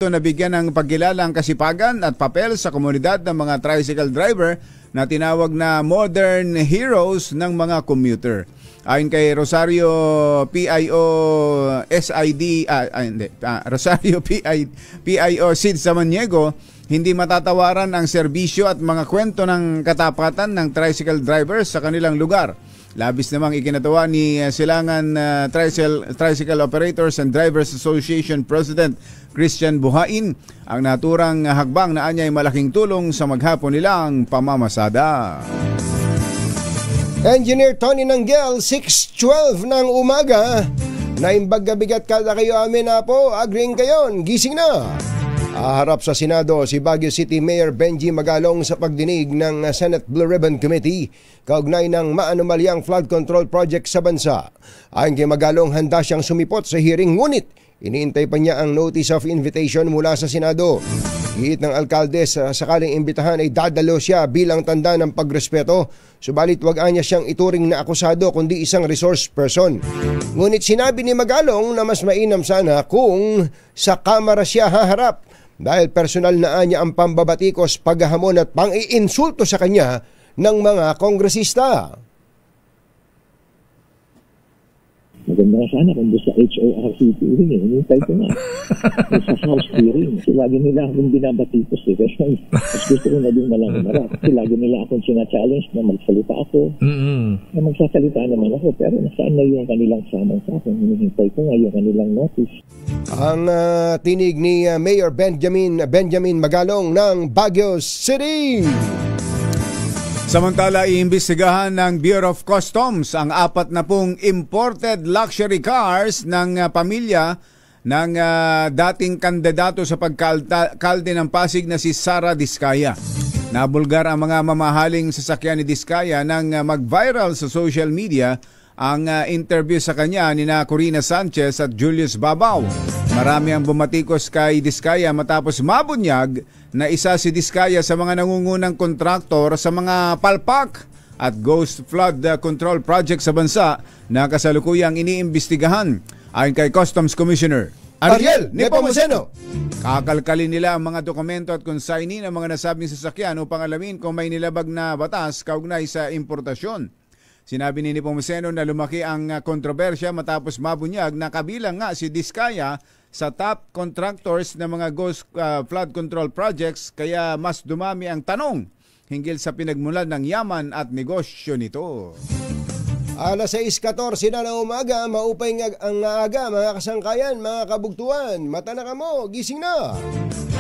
gusto na bigyan ng pagkilala ang kasipagan at papel sa komunidad ng mga tricycle driver na tinawag na modern heroes ng mga commuter. Ayon kay Rosario PIO SID Rosario PIO Sid Samaniego, hindi matatawaran ang serbisyo at mga kwento ng katapatan ng tricycle drivers sa kanilang lugar. Labis namang ikinatawa ni Silangan Tricycle Operators and Drivers Association President Christian Buhain ang naturang hakbang na anyay malaking tulong sa maghapon nilang pamamasada. Engineer Tony Nanggel, 6:12 ng umaga. Naimbag gabigat kada kayo amin na po, agring kayon, gising na. Harap sa Senado si Baguio City Mayor Benji Magalong sa pagdinig ng Senate Blue Ribbon Committee kaugnay ng maanumalyang flood control project sa bansa. Ayon kay Magalong, handa siyang sumipot sa hearing ngunit iniintay pa niya ang notice of invitation mula sa Senado. Giit ng alkalde sa sakaling imbitahan ay dadalo siya bilang tanda ng pagrespeto, subalit wag niya siyang ituring na akusado kundi isang resource person. Ngunit sinabi ni Magalong na mas mainam sana kung sa kamera siya haharap dahil personal na niya ang pambabatikos, paghahamon at pang-iinsulto sa kanya ng mga kongresista. Maganda na sana kung sa HORCP hearing, hinintay ko na. Sa House hearing. Kasi lagi nila akong binabatikos eh. Kasi mas gusto ko na din malang-marap. Kasi lagi nila akong sinachallenge na magsalita ako. Na magsasalita naman ako. Pero nasaan na yung kanilang samang sa akin? Hinintay ko nga yung kanilang notice. Ang tinig ni Mayor Benjamin Magalong ng Baguio City. Samantala, iimbestigahan ng Bureau of Customs ang 40 imported luxury cars ng pamilya ng dating kandidato sa pagkalde ng Pasig na si Sara Diskaya. Nabulgar ang mga mamahaling sasakyan ni Diskaya nang mag-viral sa social media ang interview sa kanya ni Corina Sanchez at Julius Babaw. Marami ang bumatikos kay Diskaya matapos mabunyag na isa si Diskaya sa mga nangungunang kontraktor sa mga palpak at ghost flood control project sa bansa na kasalukuyang iniimbestigahan. Ayon kay Customs Commissioner Ariel Nepomuceno, kakalkalin nila ang mga dokumento at consignee ng mga nasabing sasakyan upang alamin kung may nilabag na batas kaugnay sa importasyon. Sinabi ni Nepomuceno na lumaki ang kontrobersya matapos mabunyag na kabilang nga si Diskaya sa top contractors ng mga ghost flood control projects, kaya mas dumami ang tanong hinggil sa pinagmulan ng yaman at negosyo nito. Alas 6:14 na ng umaga, maupay ang aga mga kasangkayan, mga kabugtuan. Mata na kamo, gising na.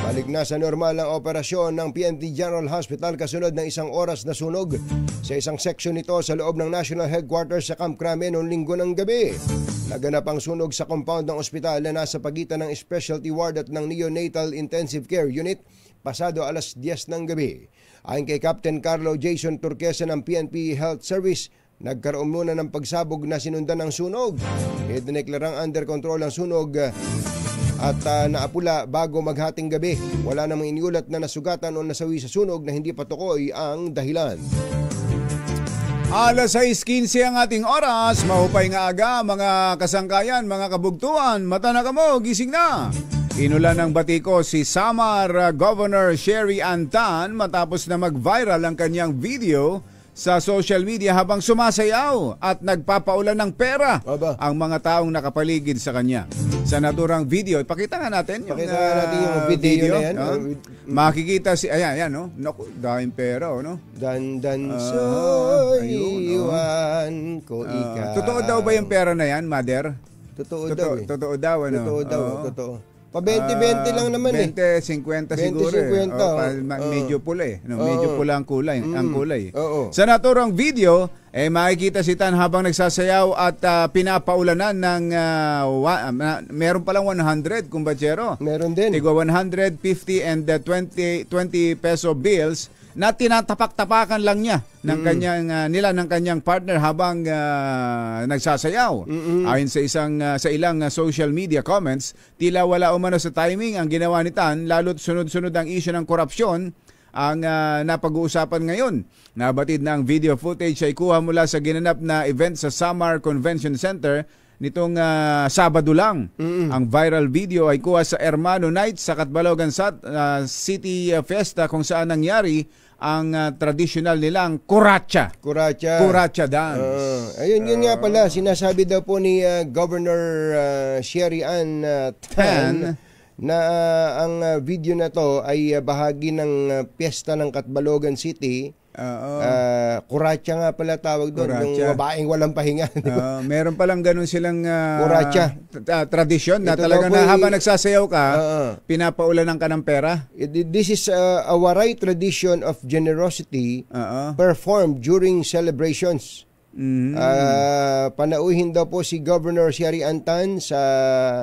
Balik na sa normal ang operasyon ng PNP General Hospital kasunod ng 1 oras na sunog sa isang seksyon nito sa loob ng National Headquarters sa Camp Crame noong Linggo ng gabi. Naganap ang sunog sa compound ng ospital na nasa pagitan ng specialty ward at ng neonatal intensive care unit pasado alas 10 ng gabi. Ayon kay Captain Carlo Jason Turquesa ng PNP Health Service, nagkaroon muna ng pagsabog na sinundan ng sunog. Idineklarang under control ang sunog at naapula bago maghating gabi. Wala namang iniulat na nasugatan o nasawi sa sunog na hindi patukoy ang dahilan. Alas 6:15 ang ating oras. Mahupay nga aga mga kasangkayan, mga kabugtuan. Mata na kamo, gising na. Inulan ng batiko si Samar Governor Sherry Antan matapos na mag-viral ang kanyang video sa social media habang sumasayaw at nagpapaulan ng pera ang mga taong nakapaligid sa kanya. Sa naturang video, ipakita nga natin yung, yung video na yan. Makikita si, ayan, no? Naku, dahil pera, no? Dandan iwan ko ika. Totoo daw ba yung pera na yan, Mother? Totoo daw. Totoo daw, ano? Totoo. Pa 20-20 lang naman 20-50 siguro. 20-50. Medyo pula eh. No? Medyo pula ang kulay. Oo. Sa naturang video, makikita si Tan habang nagsasayaw at pinapaulanan ng meron palang 100 kumbatsero. Meron din. Tigwa 150 and 20 peso bills na tinatapak-tapakan lang niya ng kanyang partner habang nagsasayaw. Ayon sa ilang social media comments, tila wala umano sa timing ang ginawa ni Tan, lalo't sunod-sunod ang issue ng korupsyon ang napag-uusapan ngayon. Nabatid na ang video footage ay kuha mula sa ginanap na event sa Samar Convention Center nitong Sabado lang. Ang viral video ay kuha sa Hermano Night sa Catbalogan City Fiesta kung saan nangyari ang traditional nilang Kuracha dance. Ayun, yun nga pala, sinasabi daw po ni Governor Sherry Ann Tan na ang video na to ay bahagi ng piyesta ng Catbalogan City. Kuracha nga pala tawag doon, yung babaeng walang pahinga. Meron palang ganun silang Kuracha. Tradisyon na talaga na habang nagsasayaw ka, pinapaulanan ka ng pera. This is a Waray tradition of generosity performed during celebrations. Panauhin daw po si Governor Sherry Ann Tan sa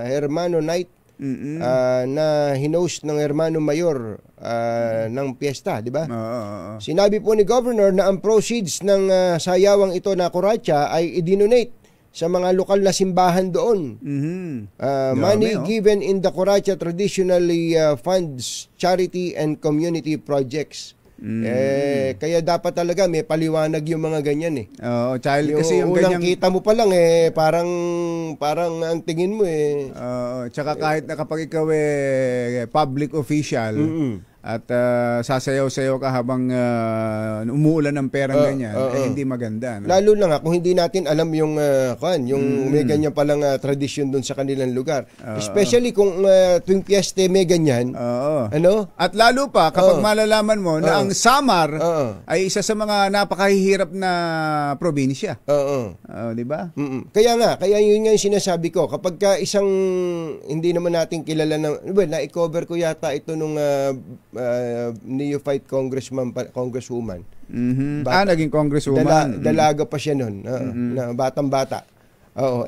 Hermano Night na hinost ng Hermano Mayor ng piyesta, di ba? Sinabi po ni Governor na ang proceeds ng sayawang ito na Kuracha ay idinonate sa mga lokal na simbahan doon. Money given in the Kuracha traditionally funds charity and community projects. Kaya dapat talaga may paliwanag yung mga ganyan Child, kasi yung unang ganyang kita mo pa lang parang ang tingin mo tsaka kahit na kapag ikaw public official at sasayaw-sayaw ka habang umuulan ng perang ganyan, hindi maganda. No? Lalo lang kung hindi natin alam yung may ganyan palang tradisyon doon sa kanilang lugar. Especially kung tuwing piyeste may ganyan. Ano? At lalo pa kapag malalaman mo na ang Samar ay isa sa mga napakahihirap na probinsya. Di ba? Kaya yun nga yung sinasabi ko. Kapag isang hindi naman natin kilala na-cover ko yata ito nung neophyte congresswoman. Naging congresswoman. Dalaga pa siya nun. Na batang-bata.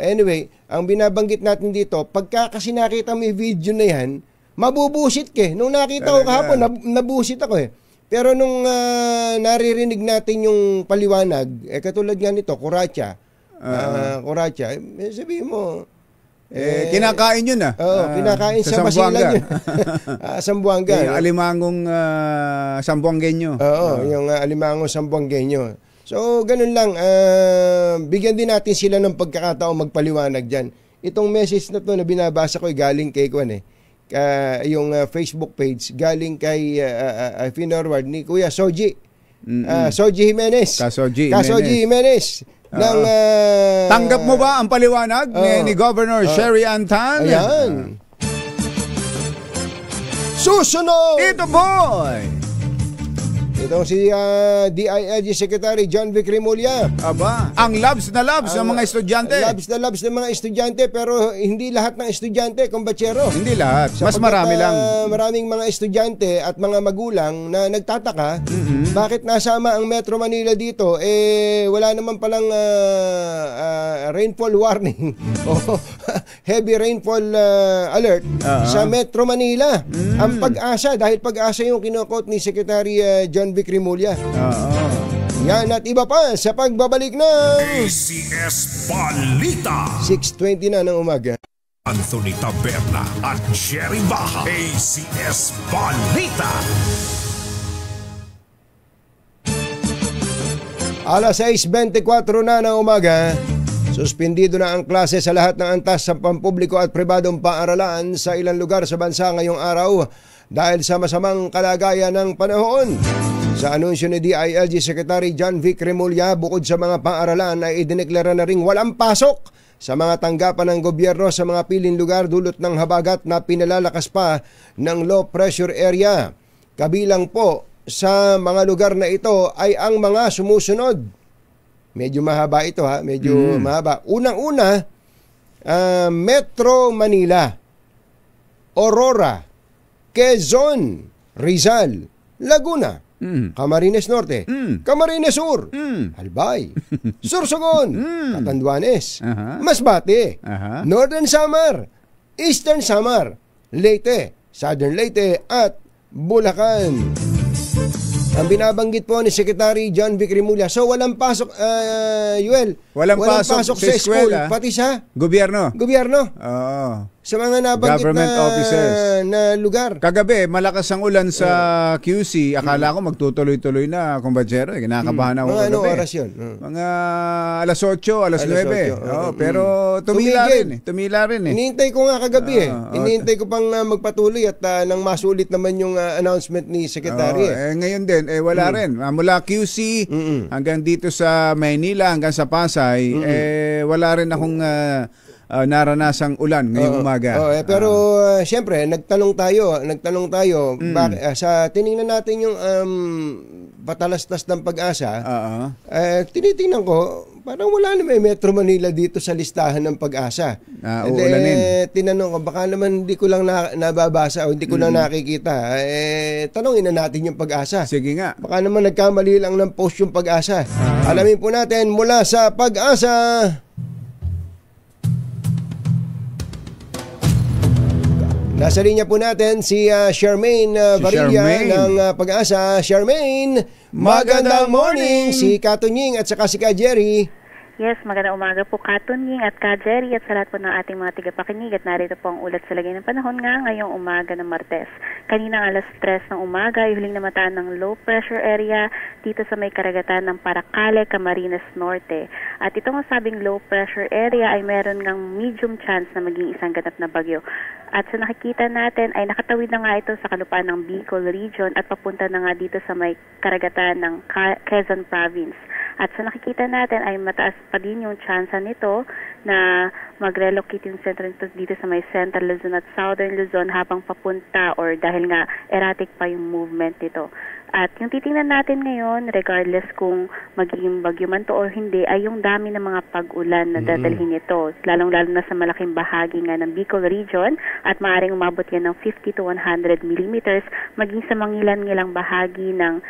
Anyway, ang binabanggit natin dito, pagka kasi nakita mo yung video na yan, mabubusit ka. Nung nakita ko kahapon, nabusit ako Pero nung naririnig natin yung paliwanag, katulad nga nito, Kuracha. Kuracha, sabihin mo, kinakain yun kinakain sa Masilan yun. Sambuanga. Yung alimangong Sambuangenyo. Yung alimangong Sambuangenyo. So, ganun lang. Bigyan din natin sila ng pagkakataong magpaliwanag dyan. Itong message na to na binabasa ko galing kay yung Facebook page, galing kay Finorward ni Kuya Soji. Soji Jimenez. Kasoji Jimenez. Tanggap mo ba ang paliwanag ni Governor Sherry Ann Tan? Ayan. Susunod! Ito boy! Itong si DILG Secretary John Vic Remulla. Aba, ang labs ng mga estudyante. Labs ng mga estudyante, pero hindi lahat ng estudyante, kumbachero. Hindi lahat. Mas marami lang. Maraming mga estudyante at mga magulang na nagtataka, bakit nasama ang Metro Manila dito? Wala naman palang rainfall warning o heavy rainfall alert sa Metro Manila. Ang pag-asa, dahil pag-asa yung kinukot ni Secretary John Vic Remulla. Yan at iba pa sa pagbabalik ng ACS Balita. 6:20 na ng umaga. Anthony Taberna at Jerry Baja. ACS Balita. Alas 6:24 na ng umaga. Suspendido na ang klase sa lahat ng antas sa pampubliko at pribadong paaralan sa ilang lugar sa bansa ngayong araw dahil sa masamang kalagayan ng panahon. Sa anunsyo ni DILG Secretary John Vic Remulla, bukod sa mga paaralan ay idineklara na ring walang pasok sa mga tanggapan ng gobyerno sa mga piling lugar dulot ng habagat na pinalalakas pa ng low pressure area. Kabilang po sa mga lugar na ito ay ang mga sumusunod. Medyo mahaba ito medyo mahaba. Unang-una, Metro Manila, Aurora, Quezon, Rizal, Laguna, Camarines Norte, Camarines Sur, Albay, Sorsogon, Catanduanes, Masbate, Northern Samar, Eastern Samar, Leyte, Southern Leyte at Bulacan. Ang binabanggit po ni Secretary John Vic Remulla. So walang pasok, Yuel. Walang pasok sa school, pati sa gobyerno. Gobyerno. Oo. sa mga nabanggit Government offices. na lugar. Kagabi, malakas ang ulan sa QC. Akala ko magtutuloy-tuloy na, kumbachero. Kinakabahan ako Mga kagabi. anong oras yun? Mga alas 8, alas 9. 8, Pero tumila rin. Tumila rin eh. Inihintay ko nga kagabi Inihintay ko pang magpatuloy at nang masulit naman yung announcement ni Secretary. Ngayon din, wala rin. Mula QC hanggang dito sa Maynila, hanggang sa Pasay, wala rin akong naranasang ulan ngayong umaga. Pero siyempre, nagtanong tayo sa tiningnan natin yung patalastas ng Pag-asa. Tinitingnan ko, parang wala na may Metro Manila dito sa listahan ng Pag-asa. Uulanin. Tinanong ko, baka naman hindi ko lang nababasa o hindi ko lang nakikita. Tanongin na natin yung Pag-asa. Sige nga. Baka naman nagkamali lang ng post yung Pag-asa. Alamin po natin mula sa Pag-asa. Nasa linya po natin si Charmaine Varilla ng Pag-asa. Charmaine, magandang morning! Si Katunying at saka si Ka Jerry. Yes, magandang umaga po Katunying at Ka Jerry at sa lahat po ng ating mga tigapakinig at narito po ang ulat sa lagay ng panahon nga ngayong umaga ng Martes. Kaninang alas 3 ng umaga ay huling namataan ng low pressure area dito sa may karagatan ng Paracale, Camarines Norte. At itong sabing low pressure area ay meron ng medium chance na maging isang ganap na bagyo. At sa nakikita natin ay nakatawid na nga ito sa kalupaan ng Bicol Region at papunta na nga dito sa may karagatan ng Quezon Province. At sa nakikita natin ay mataas pa din yung chance nito na mag-relocate yung sentro nito dito sa may Central Luzon at Southern Luzon habang papunta or dahil nga erratic pa yung movement nito. At yung titingnan natin ngayon, regardless kung magiging bagyo man to or hindi, ay yung dami ng mga pag-ulan na dadalhin nito. Lalong-lalo na sa malaking bahagi nga ng Bicol Region at maaaring umabot yan ng 50 to 100 millimeters, maging sa mangilan-ngilang bahagi ng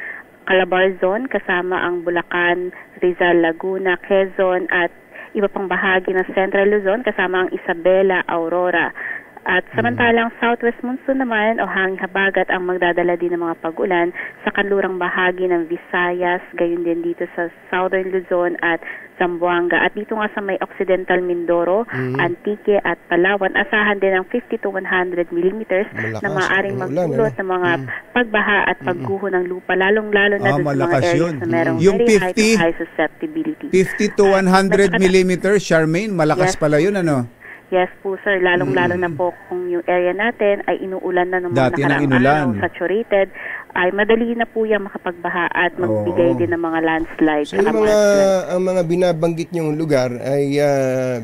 Calabar Zone kasama ang Bulacan, Rizal, Laguna, Quezon at iba pang bahagi ng Central Luzon kasama ang Isabela, Aurora. At samantalang southwest monsoon naman o hangin habagat ang magdadala din ng mga pag-ulan sa kanlurang bahagi ng Visayas, gayon din dito sa Southern Luzon at Zamboanga. At dito nga sa may Occidental Mindoro, Antique at Palawan, asahan din ng 50 to 100 millimeters na maaaring magdulot ng mga pagbaha at pagguho ng lupa, lalong-lalo na doon sa mga areas na merong yung very 50, high to high susceptibility. 50 to 100 millimeters, Charmaine, malakas pala yun, ano? Yes po sir, lalong-lalo na po kung yung area natin ay inuulan na ng mga nakaraang araw, saturated, ay madali na po yung makapagbaha at magbigay din ng mga landslides. So yung ang mga binabanggit niyong lugar ay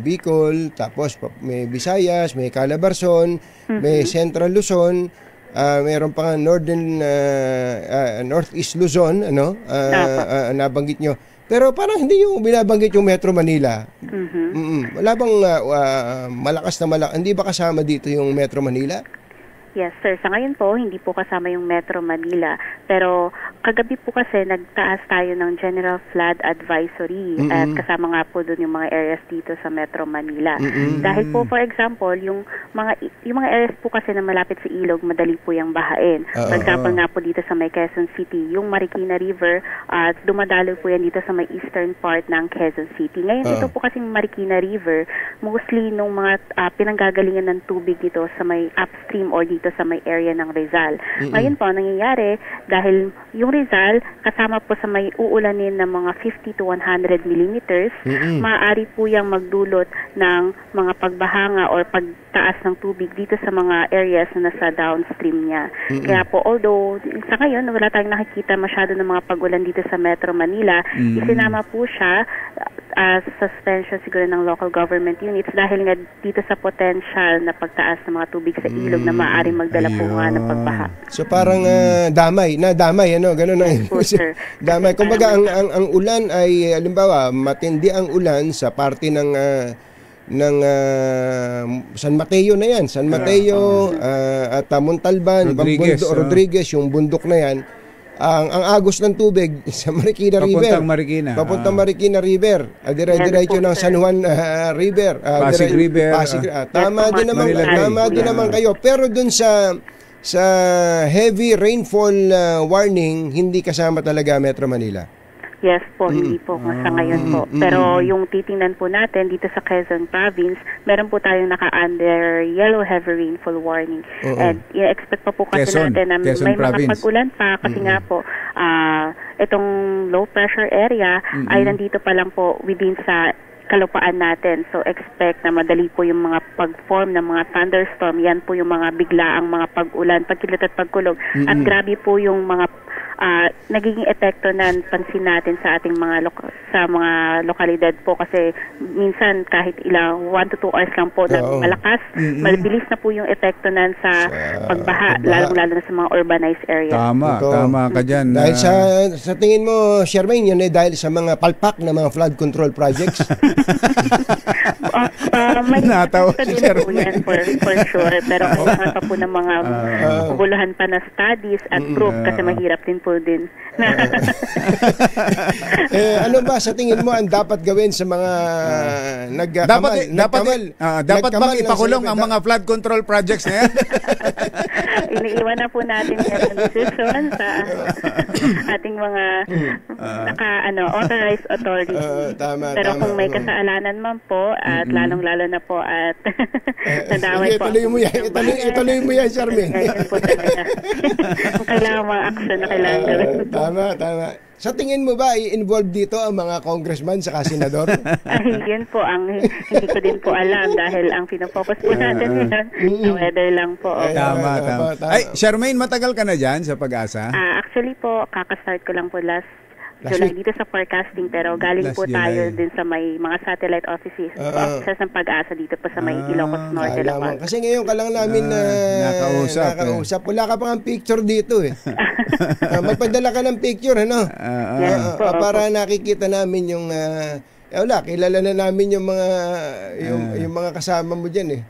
Bicol, tapos may Visayas, may Calabarzon, may Central Luzon, mayroon pa nga Northeast Luzon, nabanggit niyo. Pero parang hindi yung binabanggit yung Metro Manila. Wala bang hindi ba kasama dito yung Metro Manila? Yes, sir. Sa ngayon po, hindi po kasama yung Metro Manila. Pero kagabi po kasi nagtaas tayo ng General Flood Advisory at kasama nga po doon yung mga areas dito sa Metro Manila. Dahil po, for example, yung mga areas po kasi na malapit sa ilog, madali po yung bahain. For example nga po dito sa may Quezon City, yung Marikina River, at dumadalo po yan dito sa may eastern part ng Quezon City. Ngayon dito po kasing Marikina River, mostly nung mga pinanggagalingan ng tubig dito sa may upstream or dito sa may area ng Rizal. Ngayon po, nangyayari dahil yung Rizal, kasama po sa may uulanin ng mga 50 to 100 millimeters, maaari po yung magdulot ng mga pagbahanga or pagtaas ng tubig dito sa mga areas na nasa downstream niya. Kaya po, although sa ngayon, wala tayong nakikita masyado ng mga pag-ulan dito sa Metro Manila, isinama po siya as suspension siguro ng local government units dahil nga dito sa potential na pagtaas ng mga tubig sa ilog na maaaring magdala po nga ng pagbaha. So parang damay, ganun ang damay. Kumbaga ang ulan ay halimbawa matindi ang ulan sa parte ng San Mateo na yan, San Mateo at Montalban, Rodriguez, yung bundok na yan. Ang agos ng tubig sa Marikina River. Papuntang Marikina River. Dire-diretso ng San Juan River. Pasig River. Tama din naman kayo. Pero dun sa heavy rainfall warning, hindi kasama talaga Metro Manila. Yes po, hindi po sa ngayon po. Pero yung titingnan po natin dito sa Quezon Province, meron po tayong naka-under yellow heavy rainfall warning. And i-expect pa po kasi natin na Quezon may Province. mga pag-ulan pa kasi nga po, itong low pressure area ay nandito pa lang po within sa kalupaan natin. So, expect na madali po yung mga pag-form ng mga thunderstorm. Yan po yung mga biglaang mga pag-ulan, pagkilit at pagkulog. At grabe po yung mga nagiging epekto na pansin natin sa ating mga sa mga lokalidad po kasi minsan kahit ilang 1 to 2 hours lang po na malakas, mabilis na po yung epekto na sa pagbaha, lalong-lalo na sa mga urbanized areas. Tama ka dyan. Dahil sa tingin mo, Charmaine, yan ay dahil sa mga palpak na mga flood control projects? May Natawa si din po yan for sure. Pero kailangan pa po ng mga kubuluhan pa na studies at proof kasi mahirap din po din. Ano ba sa tingin mo ang dapat gawin sa mga dapat bang ipakulong ang mga flood control projects na yan? Iniiwan na po natin yung decision sa ating mga authorized authorities. Pero kung may kasalanan man po at lalong-lalo na po at nadaway po. Ituloy mo yan, Charmaine. Ganyan po talaga. Kung kailangan mga action na kailangan gawin. Tama. Sa tingin mo ba i-involve dito ang mga congressman sa senador? Yun po ang hindi ko din po alam dahil ang pinafocus po natin yun sa weather lang po. Tama. Ay, Charmaine, matagal ka na dyan sa Pag-asa? Actually po, kakastart ko lang po last July dito sa forecasting pero galing po tayo din sa may mga satellite offices ng Pag-asa dito po sa may Ilocos Norte lang. Kasi ngayon ka lang namin nakausap. Wala ka pang picture dito eh. Magpadala ka ng picture, ano? Yes, para nakikita namin yung kilala na namin yung mga yung mga kasama mo diyan eh.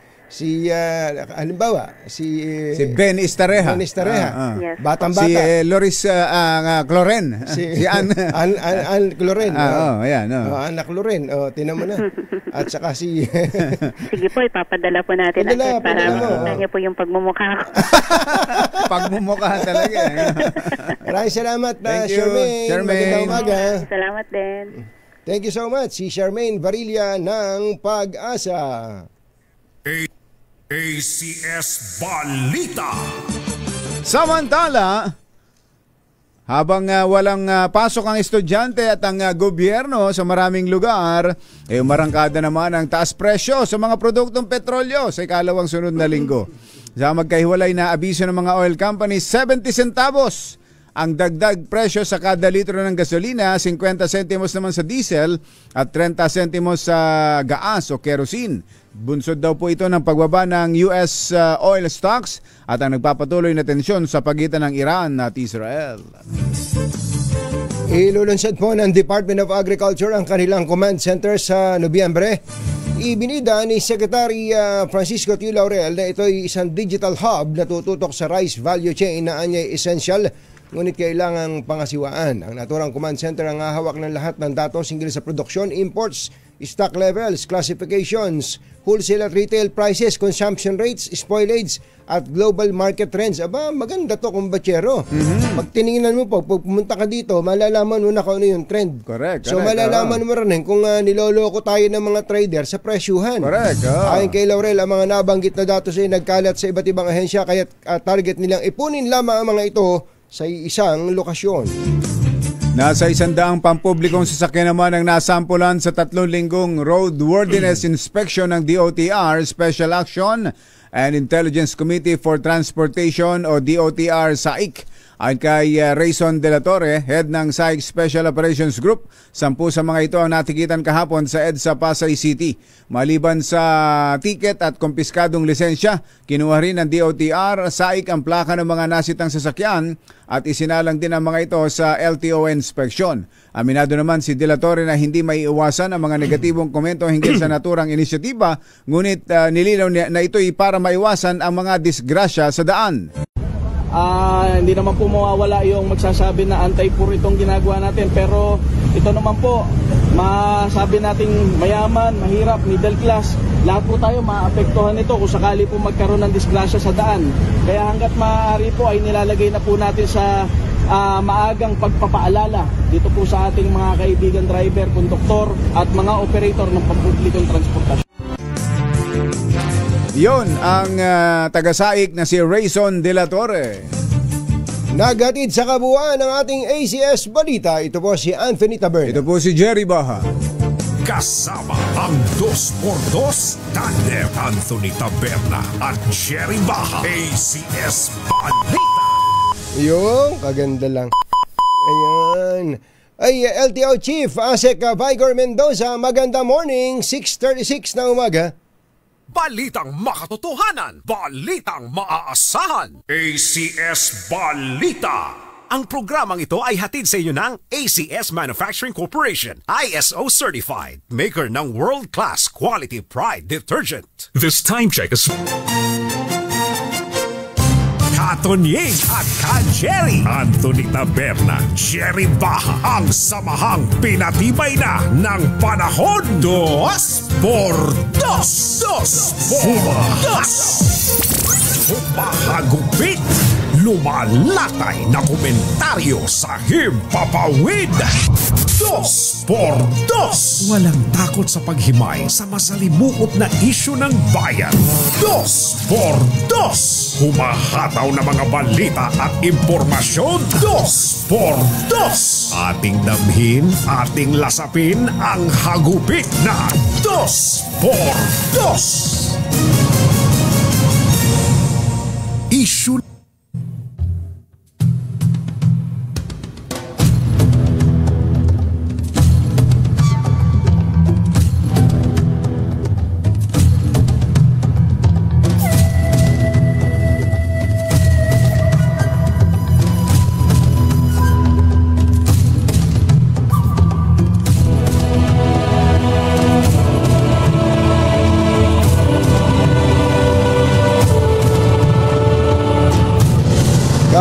Halimbawa, si Ben Estareha. Yes. Batang-bata. Si Loris Cloren. Si Ann Cloren. Ayan. Anak Cloren. Tinan mo na. At saka si... Sige po, ipapadala po natin para makita niyo po yung pagmumukha ko. Pagmumukha talaga. Maraming salamat, Charmaine. Magandang umaga. Salamat din. Thank you so much. Si Charmaine Varilla ng Pag-asa. ACS Balita. Samantala, habang walang pasok ang estudyante at ang gobyerno sa maraming lugar, umarangkada naman ang taas presyo sa mga produktong petrolyo sa ikalawang sunod na linggo. Sa magkahiwalay na abiso ng mga oil companies, 70 centavos ang dagdag presyo sa kada litro ng gasolina, 50 centimos naman sa diesel at 30 centimos sa gaas o kerosene. Bunsod daw po ito ng pagbaba ng US oil stocks at ang nagpapatuloy na tensyon sa pagitan ng Iran at Israel. Ilulunsad po ng Department of Agriculture ang kanilang command center sa Nobyembre. Ibinida ni Secretary Francisco T. Laurel na ito ay isang digital hub na tututok sa rice value chain na anyay essential ngunit kailangang pangasiwaan. Ang naturang command center ang hahawak ng lahat ng datos hinggil sa produksyon, imports, stock levels, classifications, wholesale at retail prices, consumption rates, spoilage at global market trends. Aba, maganda to kumbachero. Pag tiningnan mo po, pag pumunta ka dito, malalaman mo na kung ano yung trend. Correct. So malalaman mo rin kung niloloko tayo ng mga trader sa presyuhan. Correct. Ayon kay Laurel, ang mga nabanggit na datos ay nagkalat sa iba't ibang ahensya kaya target nilang ipunin lamang ang mga ito sa isang lokasyon. Nasa 100 pampublikong sasakyan naman ang nasampulan sa 3 linggong roadworthiness inspection ng DOTR Special Action and Intelligence Committee for Transportation o DOTR SAIC. Ayon kay Rayson De La Torre, head ng SAIC Special Operations Group, 10 sa mga ito ang natikitan kahapon sa EDSA Pasay City. Maliban sa tiket at kumpiskadong lisensya, kinuha rin ng DOTR SAIC ang plaka ng mga nasitang sasakyan at isinalang din ang mga ito sa LTO inspection. Aminado naman si De La Torre na hindi maiiwasan ang mga negatibong komento hinggil sa naturang inisyatiba, ngunit nilinaw na ito'y para maiwasan ang mga disgrasya sa daan. Hindi naman po mawawala yung magsasabi na anti-poor itong ginagawa natin, pero ito naman po masabi nating mayaman, mahirap, middle class, lahat po tayo maapektuhan nito kung sakali po magkaroon ng disgrasya sa daan. Kaya hanggat maaari po ay nilalagay na po natin sa maagang pagpapaalala dito po sa ating mga kaibigan driver, konduktor at mga operator ng pampublikong transportasyon. Yon ang taga-SAIC na si Rayson De La Torre. Naghatid sa kabuuan ng ating ACS Balita. Ito po si Anthony Taberna. Ito po si Jerry Baha. Kasama ang 2x2 tandem Anthony Taberna at Jerry Baha. ACS Balita. Yung kaganda lang. Ayan. Ay, LTO Chief Asek Vigor Mendoza, maganda morning, 6:36 na umaga. Balitang makatotohanan, balitang maaasahan. ACS Balita. Ang programang ito ay hatid sa inyo ng ACS Manufacturing Corporation, ISO certified, maker ng world-class quality pride detergent. This time check is Katonying at Ka-Jerry. Anthony Taberna, Jerry Baha, ang samahang pinatibay na ng panahon. 2x2 Humahagupit, lumalatay na komentaryo sa himpapawid. 2x2 Walang takot sa paghimay sa masalimuot na isyu ng bayan. 2x2 Humahataw na mga balita at impormasyon. 2x2 Ating damhin, ating lasapin ang hagupit na 2x2 Issue.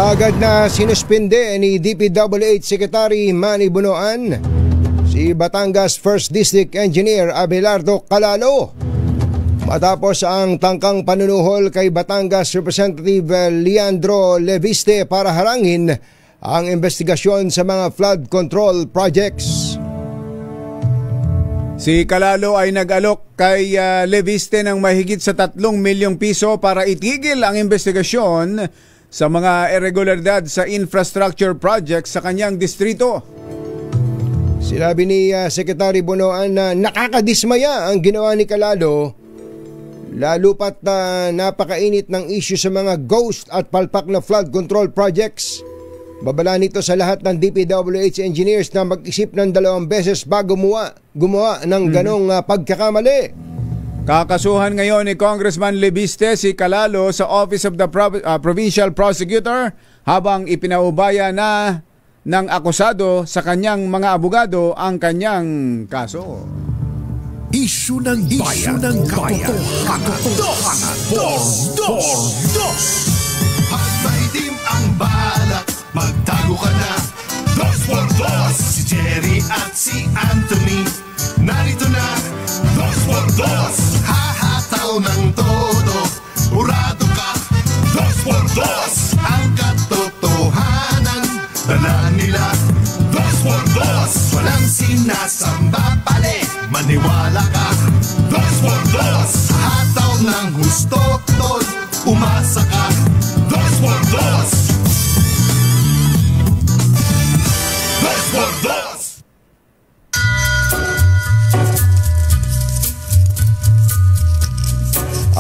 Agad na sinuspinde ni DPWH Secretary Manny Bunoan si Batangas 1st District Engineer Abelardo Calalo matapos ang tangkang panunuhol kay Batangas Representative Leandro Leviste para harangin ang investigasyon sa mga flood control projects. Si Calalo ay nag-alok kay Leviste ng mahigit sa 3 milyong piso para itigil ang investigasyon sa mga irregularidad sa infrastructure projects sa kanyang distrito. Sinabi ni Secretary Bunoan na nakakadismaya ang ginawa ni Calalo, lalo pat napakainit ng issue sa mga ghost at palpak na flood control projects. Babala nito sa lahat ng DPWH engineers na mag-isip ng 2 beses bago gumawa ng ganong pagkakamali. Kakasuhan ngayon ni Congressman Leviste si Calalo sa Office of the Provincial Prosecutor habang ipinaubaya na ng akusado sa kanyang mga abogado ang kanyang kaso. Issue ng bayan, katotohanan. 2x2 Hagmay dim ang balak, magtago ka na. 2x2 Si Jerry at si Anthony, narito na. 2x2 Hahataw ng todo, urado ka. 2x2 Ang katotohanan, dala nila. 2x2 Walang sinasamba pali, maniwala ka. 2x2 Hataw ng husto, tol, umasa ka. 2x2 2x2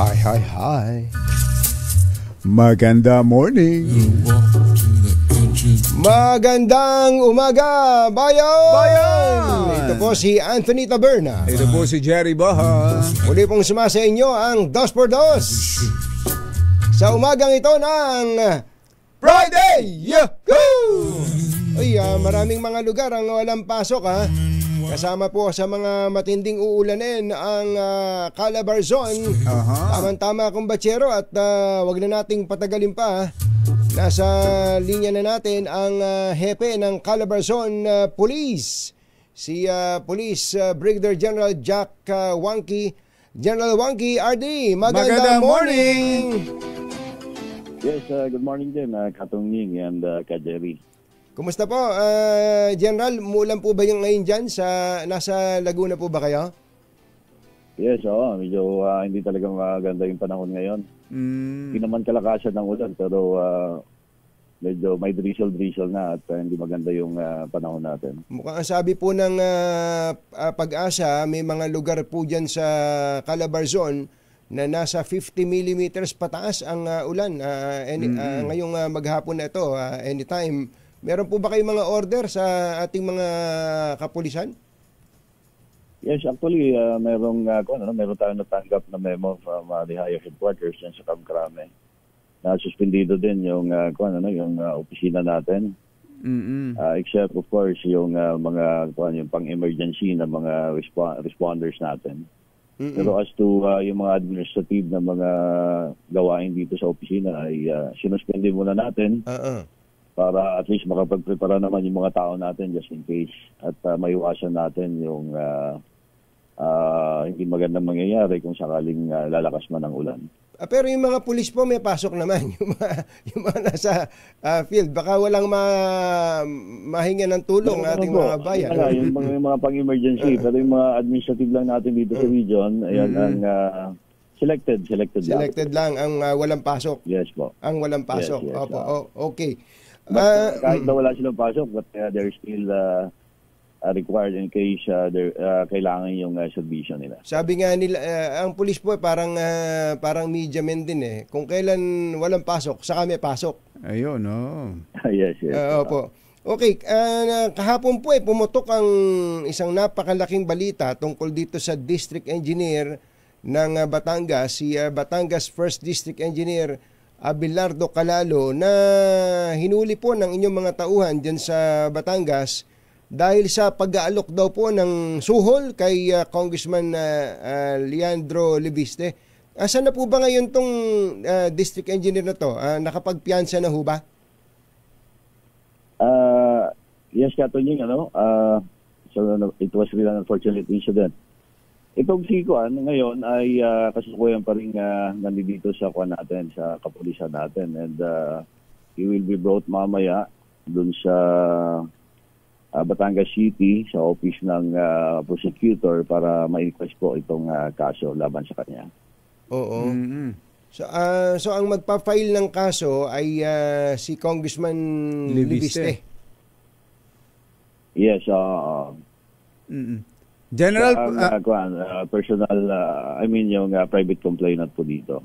Hi. Maganda morning. Magandang umaga, bayan! Ito po si Anthony Taberna. Ito po si Jerry Baha. Muli pong sumasa inyo ang 2x2 sa umagang ito ng Friday! Yahoo! Ay, maraming mga lugar ang walang pasok ha. Kasama po sa mga matinding uulanin ang Calabarzon. Tama-tama kumbatsero at wag na nating patagalin pa. Nasa linya na natin ang hepe ng Calabarzon Police. Si Police Brigadier General Jack Wangki. General Wangki, RD, magandang morning! Yes, good morning din, Katong Ning and Ka-Jerry. Kumusta po, General? Umuulan po ba yung ngayon dyan? Nasa Laguna po ba kayo? Yes, oo. Medyo hindi talaga maganda yung panahon ngayon. Hindi naman kalakasan ng ulan, pero medyo may drizzle na at hindi maganda yung panahon natin. Mukhang ang sabi po ng Pag-asa, may mga lugar po dyan sa Calabarzon na nasa 50 millimeters pataas ang ulan ngayong maghapon na ito, anytime. Meron po ba kayong mga order sa ating mga kapulisan? Yes, actually, meron tayong natanggap na memo from the higher headquarters dyan sa Kamkrame na suspendido din yung opisina natin. Except of course yung yung pang-emergency na mga responders natin. Pero as to yung mga administrative na mga gawain dito sa opisina ay sinuspende muna natin para at least makapag-prepara naman yung mga tao natin just in case at maiwasan natin yung hindi magandang mangyayari kung sakaling lalakas man ang ulan. Pero yung mga pulis po may pasok naman, yung mga nasa field. Baka walang mahinga ng tulong ating mga bayan. Yung mga pang-emergency, pero yung mga administrative lang natin dito sa region, ayan ang selected lang ang walang pasok. Yes po. Ang walang pasok. Yes, Opo. Okay. But, kahit na wala silang pasok, but they're still required in case kailangan yung servisyo nila. Sabi nga nila, ang pulis po parang media men din eh. Kung kailan walang pasok, saka may pasok. Ayun, no. Yes. Opo. Okay, kahapon po pumutok ang isang napakalaking balita tungkol dito sa District Engineer ng Batangas, si Batangas 1st District Engineer Abelardo Calalo, na hinuli po ng inyong mga tauhan dyan sa Batangas dahil sa pag-aalok daw po ng suhol kay Congressman Leandro Leviste. Asan na po ba ngayon tong district engineer na to? Nakapagpiyansa na ho ba? Yes, Katunying, so it was really an unfortunate incident. Itong si Kuan ngayon ay kasalukuyan pa rin nandito sa Kuan natin, sa kapulisan natin, and he will be brought mamaya dun sa Batangas City sa office ng prosecutor para ma-request po itong kaso laban sa kanya. Oo. So ang magpa-file ng kaso ay si Congressman Leviste. Yes. General, personal, yung private complainant po dito.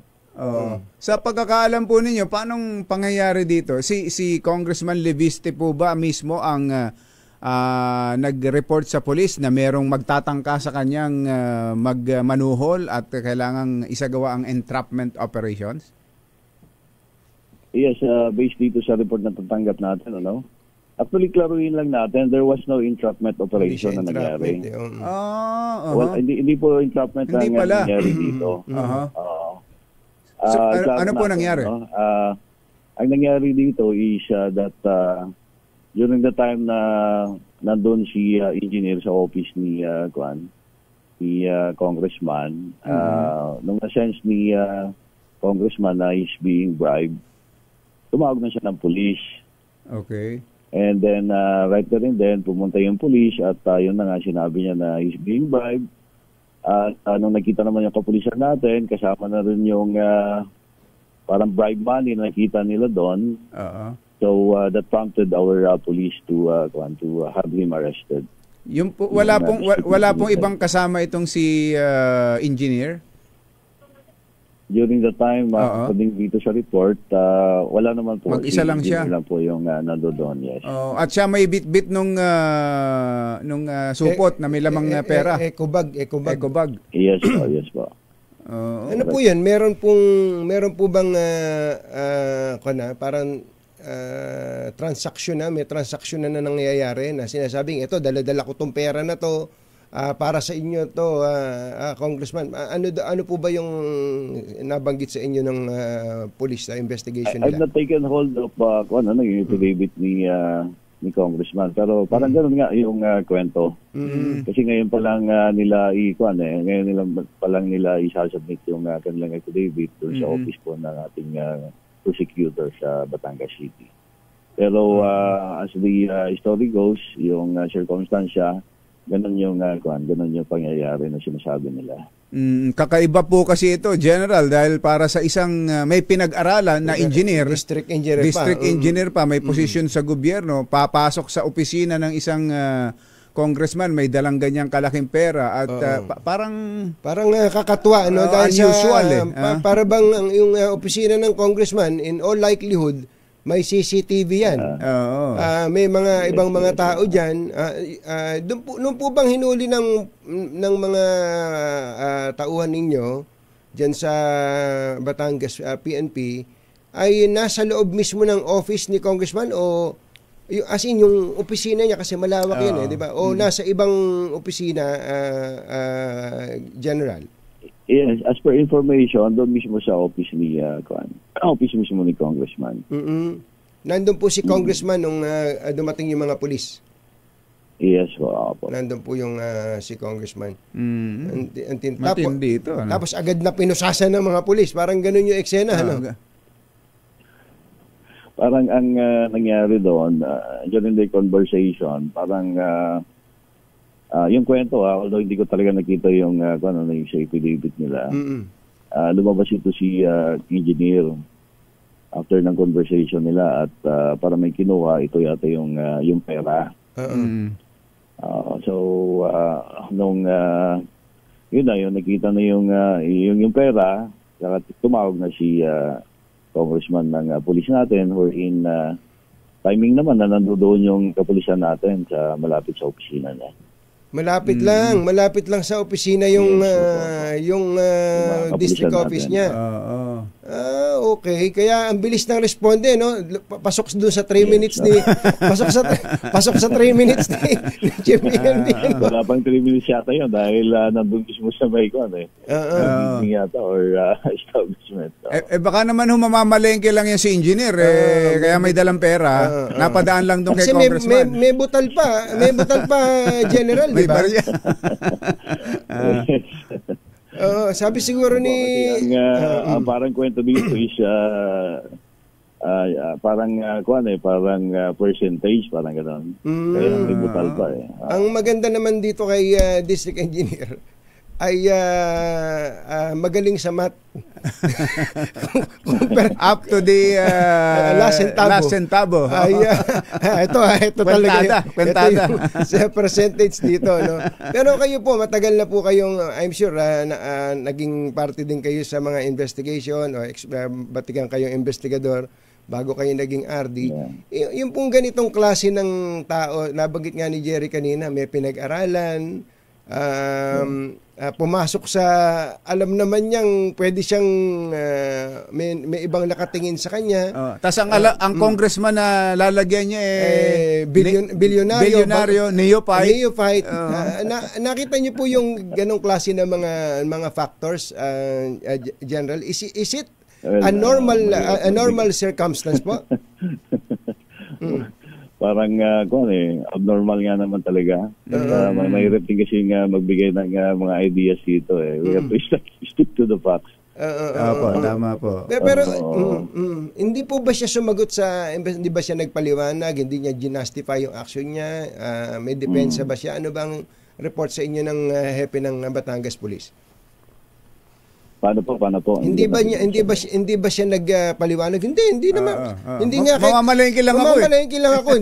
Sa pagkakaalam po ninyo, paanong pangyayari dito? Si Congressman Leviste po ba mismo ang nag-report sa police na merong magtatangka sa kanyang magmanuhol at kailangang isagawa ang entrapment operations? Yes, based dito sa report na tatanggap natin, actually, klaruhin lang natin, there was no entrapment operation na nangyari. Well, hindi po entrapment na nangyari dito. So, ano po nangyari? Ang nangyari dito is that during the time na nandun si engineer sa office ni Congressman, nung na-sense ni Congressman na he's being bribed, tumawag na siya ng police. Okay. And then, right there and then, pumunta yung police at yun na nga, sinabi niya na he's being bribed. At nung nakita naman yung kapulisan natin, kasama na rin yung parang bribe money na nakita nila doon. So, that prompted our police to have him arrested. Yung wala pong ibang kasama itong si engineer? During the time, according dito sa report, wala naman po. Mag-isa lang siya? Lang po yung nandoon, yes. At siya may bit-bit nung supot na may lamang pera? Ecobag. Yes po. Ano po yan? Meron po bang parang transaksyon may transaksyon na nangyayari na sinasabing, ito, dala-dala ko tong pera na to, para sa inyo to, Congressman. Ano po ba yung nabanggit sa inyo ng police na investigation nila? I've not taken hold of yung affidavit ni Congressman. Pero parang gano'n nga yung kwento. Kasi ngayon pa lang nila isasubmit yung kanilang affidavit doon sa office po ng ating prosecutor sa Batangas City. Pero as the story goes, yung circumstansya, ganun yung pangyayari na sinasabi nila. Kakaiba po kasi ito, General, dahil para sa isang may pinag-aralan na engineer, district engineer pa, may posisyon sa gobyerno, papasok sa opisina ng isang congressman, may dalang ganyang kalaking pera at parang kakatuwa, no? Dahil unusual para bang yung opisina ng congressman, in all likelihood, may CCTV yan. May mga ibang mga tao dyan. Nung po bang hinuli ng mga tauhan ninyo dyan sa Batangas PNP, ay nasa loob mismo ng office ni Congressman o as in yung opisina niya kasi malawak yan di ba? O nasa ibang opisina, General? Yes, as per information, doon mismo sa office ni office mismo ni Congressman. Nandun po si Congressman nung dumating yung mga pulis. Yes po. Nandun po yung si Congressman. Matindi ito. Tapos agad na pinusasan ng mga pulis. Parang ganun yung eksena. Parang ang nangyari doon, during the conversation, parang yung kwento, although hindi ko talaga nakita yung safety affidavit nila, lumabas ito si engineer after ng conversation nila at para may kinuha, ito yata yung pera. Nung nakita na yung pera, saka tumawag na si congressman ng police natin, wherein timing naman na nandoon yung kapulisan natin sa malapit sa opisina niya. Malapit lang sa opisina yung district office niya. Okay. Kaya ang bilis ng responde, no? Pasok doon sa 3 minutes ni pasok sa 3 minutes ni Champion. Wala pang 3 minutes yata yun dahil nandun mismo sa Baykon yata or establishment. Baka naman mamamalengke lang yan si engineer kaya may dalang pera. Napadaan lang doon kay Congressman. May butal pa, General, di ba? Sabi siguro ni parang kwento dito is parang percentage, parang gano'n. Kaya may butal pa Ang maganda naman dito kay district engineer ay magaling sa math. Up to the last centavo. Ito talaga. Kwentada. Sa percentage dito, no. Pero kayo po, matagal na po kayong, I'm sure, naging parte din kayo sa mga investigation o batikan kayong investigador bago kayo naging RD. Yung pong ganitong klase ng tao, nabanggit nga ni Jerry kanina, may pinag-aralan, pumasok sa alam naman niyang pwede siyang may ibang nakatingin sa kanya. Tas ang congressman na lalagyan niya bilyonaryo, neophyte. Nakita niyo po yung ganong klase ng mga factors, General. Is it a normal circumstance po? Parang abnormal nga naman talaga. Mahirap din kasi magbigay ng mga ideas dito We have to stick to the facts. Tama po. Pero hindi po ba siya sumagot hindi ba siya nagpaliwanag, hindi niya ginastify yung action niya, may depensa ba siya? Ano bang report sa inyo ng hepe ng Batangas Police? Paano po? Hindi ba siya nagpaliwanag? Hindi naman. Hindi nga mamamalengke lang ako.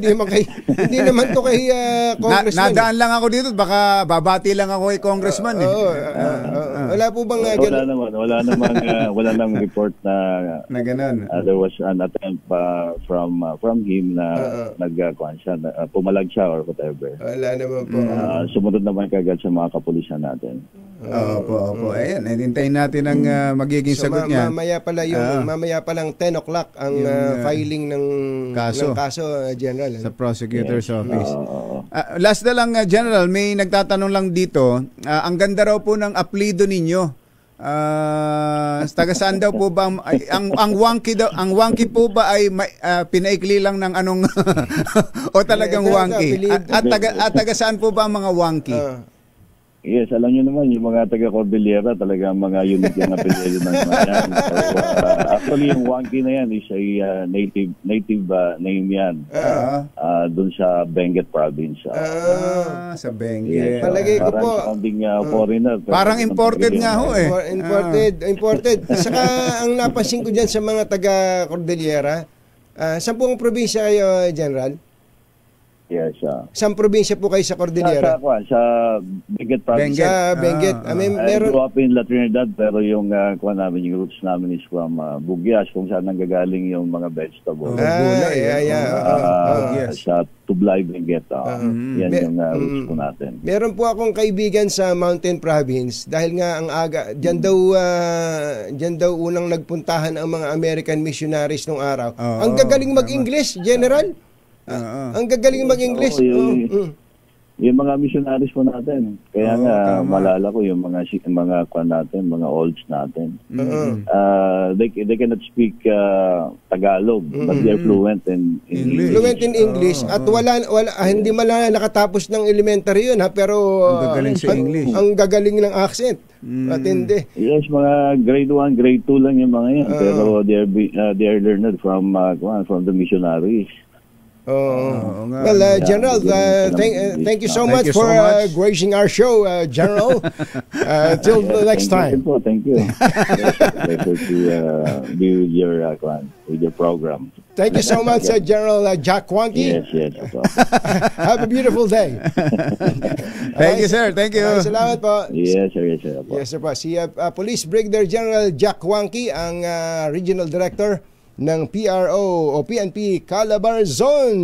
Hindi naman to kay Congressman. Nadaan lang ako dito, baka babati lang ako kay Congressman. Wala po bang wala namang report na ganun. There was an attempt from him na pumalag siya or whatever. Wala naman po. Sumunod naman kagad sa mga kapulisan natin. Opo. Ayan, hintayin natin ang magiging sagot niya. Mamaya pa lang 10 o'clock ang filing ng kaso, General. Sa prosecutor's office. Last na lang, General, may nagtatanong lang dito. Ang ganda raw po ng apelido ninyo. Taga saan daw po ba ang wonky po ba ay pinaikli lang ng anong o talagang wonky? At taga saan po ba ang mga wonky? Yes, alam niyo naman, yung mga taga-Cordillera talaga mga unique yung apelyido ng mga yan. So, actually, yung Wangki na yan is a native name yan. Doon sa Benguet province. Sa Benguet. Palagay ko po. Sounding foreigner. Parang imported nga ho eh. Imported. Saka ang napansin ko dyan sa mga taga-Cordillera, saan po ang probinsya kayo, General? Yes. Saan probinsya po kayo sa Cordillera? Sa Benguet province. Sa Benguet. I grew up in La Trinidad, pero yung roots namin is from Bugyas, kung saan nanggagaling yung mga vegetables. Sa Tublay, Benguet. Yan yung roots po natin. Meron po akong kaibigan sa Mountain Province dahil nga ang aga, dyan daw unang nagpuntahan ang mga American missionaries nung araw. Ang gagaling mag-English, General. Ang gagaling mag-English. Yung mga missionaries po natin. Kaya malala ko yung mga natin, mga olds natin. They cannot speak Tagalog, but they're fluent in English. Fluent in English. At hindi nakatapos ng elementary yun, pero ang gagaling sa English. Ang gagaling ng accent. Matindi. Yes, mga grade 1, grade 2 lang yung mga yan. Pero they are learned from the missionaries. Well, General, thank you so much for gracing our show, General. Till the next time. Thank you. Pleasure to be with your program. Thank you so much, General Jack Wangki. Yes. Have a beautiful day. Thank you, sir. Thank you. Salamat po. Yes, sir. Yes, sir po. Si Police Brigadier General Jack Wangki, ang Regional Director ng PRO o PNP Calabarzon.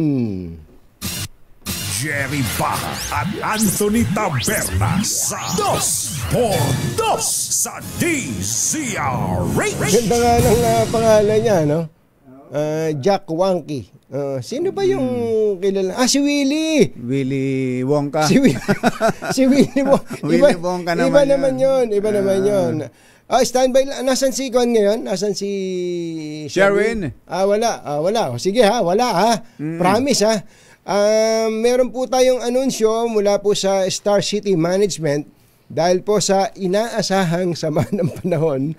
Jerry Baca at Anthony Taberna sa 2x2 sa DZRH. Ganda nga ng pangalan niya, no? Jack Wangki. Sino ba yung kilala? Si Willy! Willy Wonka. Si Willy Wonka. Willy Wonka naman Iba naman yun. Standby lang. Nasaan si Kwan ngayon? Nasaan si Sherwin? Wala. Sige wala Promise meron po tayong anunsyo mula po sa Star City Management dahil po sa inaasahang sama ng panahon.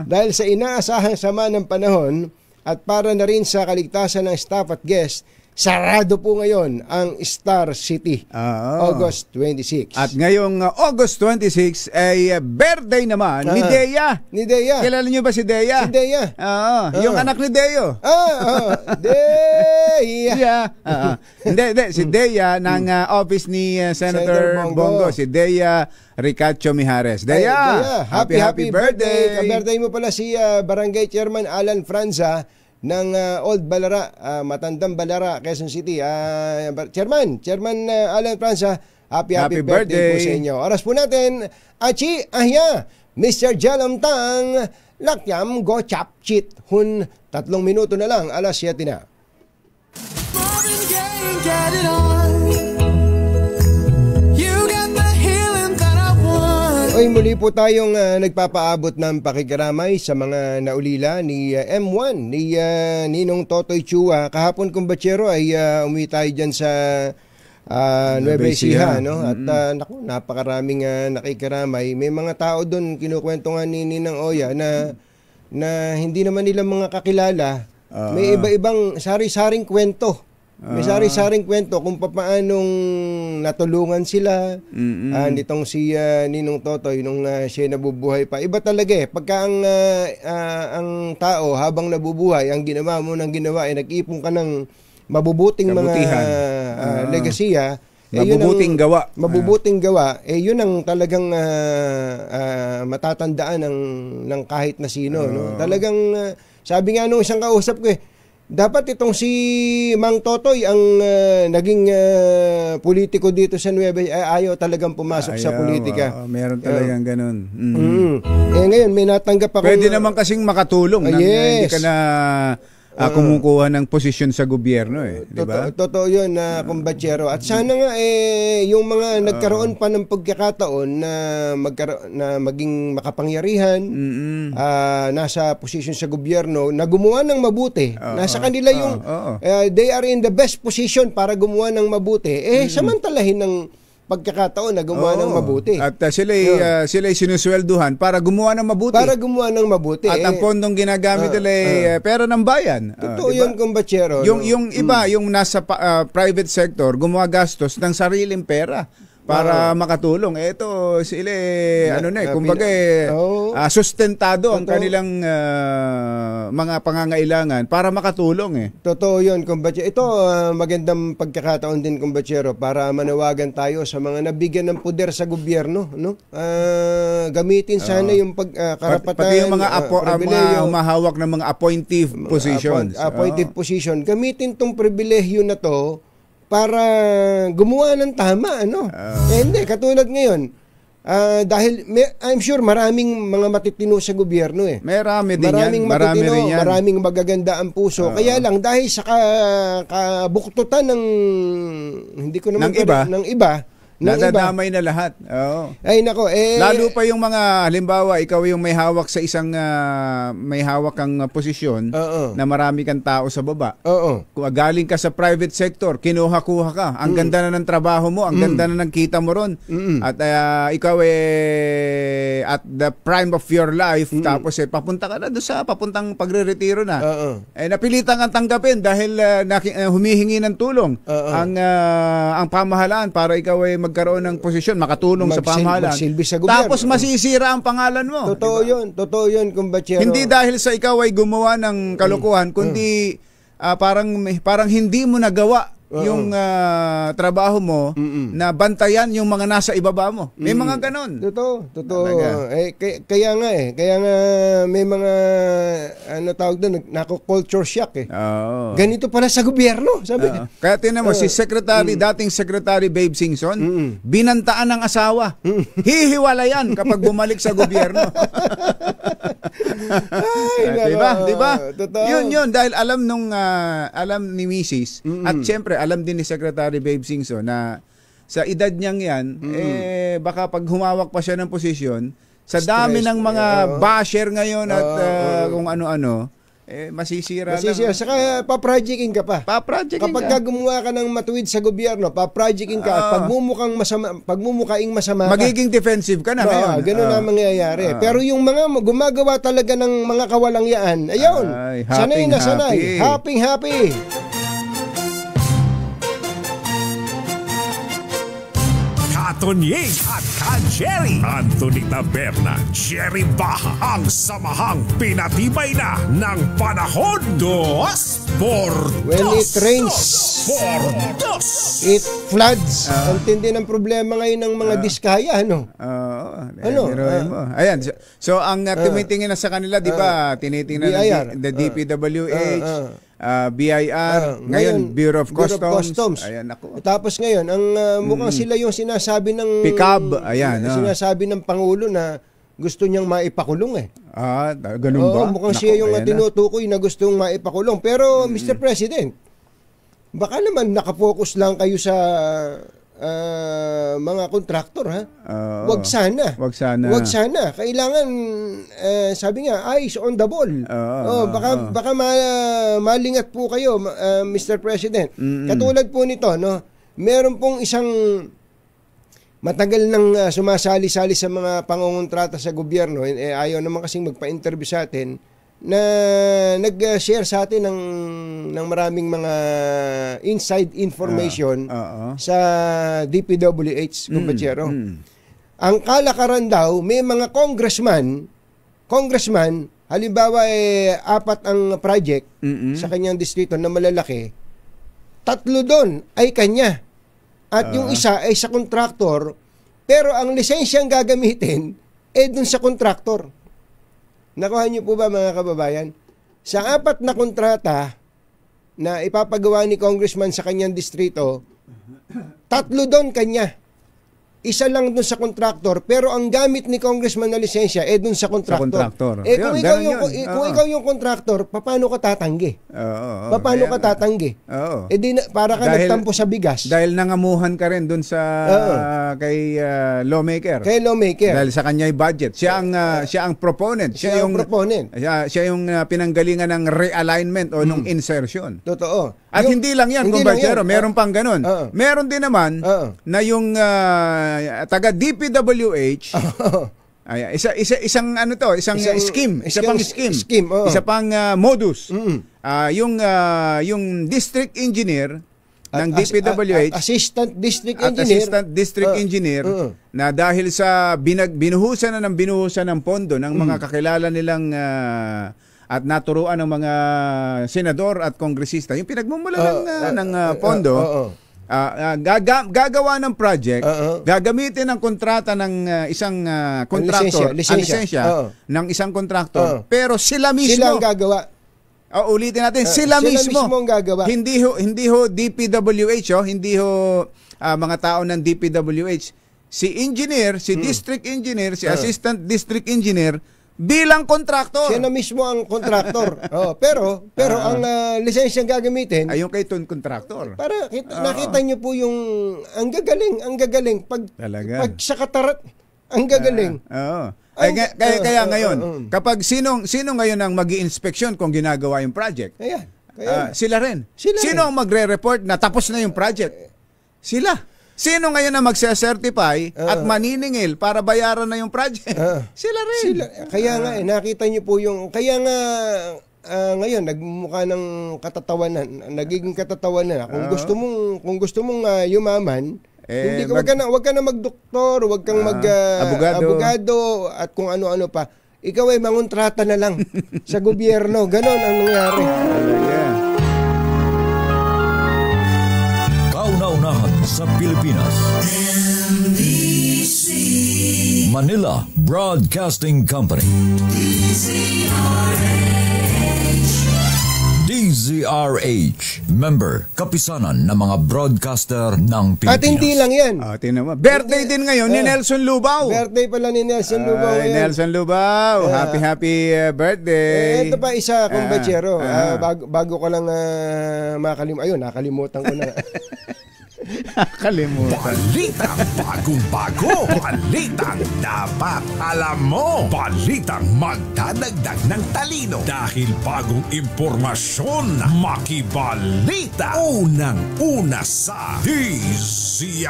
Dahil sa inaasahang sama ng panahon at para na rin sa kaligtasan ng staff at guest, sarado po ngayon ang Star City, August 26. At ngayong August 26 ay birthday naman ni Dea. Kilala niyo ba si Dea? Si Dea. Yung anak ni Deo. Dea. Hindi, si Dea ng office ni Senator Bongo. Si Dea Ricacho Mijares. Dea, happy birthday. Ka-birthday mo pala si Barangay Chairman Alan Franza ng Old Balara, Matandang Balara, Quezon City. Chairman Alan Franza, happy birthday po sa inyo. Oras po natin, Achi Ahya, Mr. Jalam Tang, Lakyam Go Chap Chit Hun, 3 minuto na lang, alas 7 na. Ay, muli po tayong nagpapaabot ng pakikiramay sa mga naulila ni M1, ni Ninong Totoy Chua. Kahapon kumbatsero ay umuwi tayo dyan sa Nueva Ecija, no? At napakaraming nakikiramay. May mga tao doon, kinukwento nga ni Ninang Oya na hindi naman nila mga kakilala. May iba-ibang sari-saring kwento. May sari-saring kwento kung paanong natulungan sila nitong si Ninong Totoy nung siya nabubuhay pa. Iba talaga pagka ang tao habang nabubuhay, ang ginawa mo ng ginawa ay nag-ipon ka ng mabubuting mga legasiya. Mabubuting gawa. Yun ang talagang matatandaan ng kahit na sino. No? Talagang, sabi nga nung isang kausap ko dapat itong si Mang Totoy ang naging politiko dito sa Nueva, ayaw talagang pumasok sa politika. Meron talagang ganun. Ngayon may natanggap ako. Pwede naman kasing makatulong hindi ka na kumukuha ng posisyon sa gobyerno di ba? Totoo 'yun na kumbatsero. At sana nga yung mga nagkaroon pa ng pagkakataon na maging makapangyarihan, nasa posisyon sa gobyerno na gumawa ng mabuti. Nasa kanila yung they are in the best position para gumawa ng mabuti. Samantalahin pagkakataon na gumawa ng mabuti. At sila'y sinuswelduhan para gumawa ng mabuti. Para gumawa ng mabuti. At ang pondong ginagamit nila ay pera ng bayan. Totoo diba? yun, kumbachero. Yung iba, yung nasa private sector, gumawa gastos ng sariling pera para makatulong. Ito sila kumbaga sustentado ang kanilang mga pangangailangan para makatulong Totoo 'yun, kumbachero. Ito magandang pagkakataon din, kumbachero, para manawagan tayo sa mga nabigyan ng poder sa gobyerno, no? Gamitin sana yung karapatan, pati yung mga humahawak ng mga appointive positions. Appointive position. Gamitin tong pribilehyo na to para gumawa ng tama, hindi, katulad ngayon, dahil I'm sure maraming mga matitino sa gobyerno Marami din maraming yan. Matitino, Marami rin yan. maraming magaganda ang puso. Kaya lang, dahil sa kabuktutan ng iba, nadadamay na lahat. Ay nako, lalo pa yung mga, halimbawa, ikaw yung may hawak sa isang may hawak kang posisyon na marami kang tao sa baba. Kung galing ka sa private sector, kinuha-kuha ka. Ang ganda na ng trabaho mo, ang ganda na ng kita mo ron. At ikaw at the prime of your life, tapos papunta ka na doon sa papuntang pagre-retiro na. Napilitan kang tanggapin dahil humihingi ng tulong ang pamahalaan para ikaw magkaroon ng posisyon, makatulong sa pamahalaan. Magsilbi sa gobyerno. Tapos masisira ang pangalan mo. Totoo yun, kumbachero. Hindi dahil sa ikaw ay gumawa ng kalokohan, kundi parang hindi mo nagawa yung trabaho mo na bantayan yung mga nasa ibaba mo. May mga ganon. Totoo. Kaya nga may mga tawag doon, nako-culture shock Ganito pala sa gobyerno, sabi. Kaya tinan mo, si dating Secretary Babe Singson, binantaan ng asawa. Hihiwalayan kapag bumalik sa gobyerno. Diba? Yun, dahil alam ni Mrs. At syempre, alam din ni Secretary Babe Singson na sa edad niyang yan, baka pag humawak pa siya ng posisyon, sa dami ng mga basher ngayon at kung ano-ano, masisira. Saka pa-projecting ka pa. Kapag gumawa ka ng matuwid sa gobyerno, pa-projecting ka at pagmumukaing masama ka, magiging defensive ka na ngayon. Ganun na mangyayari. Pero yung mga gumagawa talaga ng mga kawalangyaan, ayun, sanay na sanay. Happy. Katonying at Ka-Jerry, Anthony Taberna, Jerry Baha, ang samahang pinatibay na ng panahon. Dos por When it rains, it floods. Ang tindi ng problema ngayon ng mga diskaya, Ayan. So, ang tumitingin na sa kanila, di ba, tinitingnan the DPWH, BIR, ngayon Bureau of Customs. Ayan, ako. Tapos ngayon, ang mukhang sila yung sinasabi ng PICAB, ayan. Sinasabi ng Pangulo na gusto niyang maipakulong ganun ba? Mukhang siya yung tinutukoy na gustong maipakulong. Pero Mr. President, baka naman nakapokus lang kayo sa mga kontraktor, Wag sana. Kailangan sabi nga, eyes on the ball. Baka malingat po kayo, Mr. President. Katulad po nito, meron pong isang matagal nang sumasali-sali sa mga pangongontrata sa gobyerno, ayaw naman kasing magpa-interview sa atin, na nag-share sa atin ng maraming mga inside information sa DPWH, kumpachero. Ang kalakaran daw, may mga congressman, halimbawa 4 ang project sa kanyang distrito na malalaki, 3 doon ay kanya. At yung isa ay sa kontraktor, pero ang lisensyang gagamitin doon sa kontraktor. Nakuha niyo po ba, mga kababayan? Sa 4 na kontrata na ipapagawa ni congressman sa kanyang distrito, 3 doon kanya. Isa lang doon sa kontraktor, pero ang gamit ni congressman na lisensya doon sa kontraktor. Kung ikaw yung kontraktor, paano ka tatanggi? Paano ka tatanggi? Para ka nagtampo sa bigas. Dahil nangamuhan ka rin doon sa kay lawmaker. Dahil sa kanya yung budget. Siya ang proponent. Siya yung pinanggalingan ng realignment o nung insertion. Totoo. At hindi lang yan, kumbachero, meron pang ganun. Meron din naman na yung taga DPWH, isang scheme, isa pang modus. Yung district engineer ng DPWH, assistant district engineer, na dahil sa binuhusan ng pondo ng mga kakilala nilang at naturuan ng mga senador at kongresista, yung pinagmumulan ng pondo, gagawa ng project, gagamitin ang kontrata ng isang kontraktor, lisensya ng isang kontraktor, pero sila ang gagawa. Ulitin natin, sila mismo ang gagawa. Hindi ho DPWH, hindi ho mga tao ng DPWH. Si engineer, si district engineer, si assistant district engineer, bilang kontraktor. Siya na mismo ang kontraktor. Pero ang lisensyang gagamitin ay yung kay kontraktor. Para nakita niyo po yung ang gagaling pag sa katarat, ang gagaling. Kaya ngayon, kapag sino ngayon ang mag-i-inspeksyon kung ginagawa yung project? Sila rin. Sino ang magre-report na tapos na yung project? Sila. Sino ngayon ang magse-certify at maniningil para bayaran na yung project? Sila rin. Kaya nga, nakita niyo po yung... Kaya nga, ngayon, nagmukha ng katatawanan. Nagiging katatawanan. Kung gusto mong yumaman, wag ka na magdoktor, wag kang abogado, at kung ano-ano pa. Ikaw ay mangontrata na lang sa gobyerno. Ganon ang nangyari. Kauna-unahan sa Pilipinas. NBC Manila Broadcasting Company. DZRH, member, kapisanan ng mga broadcaster ng Pilipinas. At hindi lang yan. Birthday din ngayon ni Nelson Lubao. Birthday pala ni Nelson Lubao. Nelson Lubao, happy birthday. Ito pa isa kong bachero. Bago ko lang nakalimutan ko na. Balitang bagong-bago. Balitang dapat alam mo. Balitang magdadagdag ng talino. Dahil bagong impormasyon, makibalita. Unang-una sa DZRH.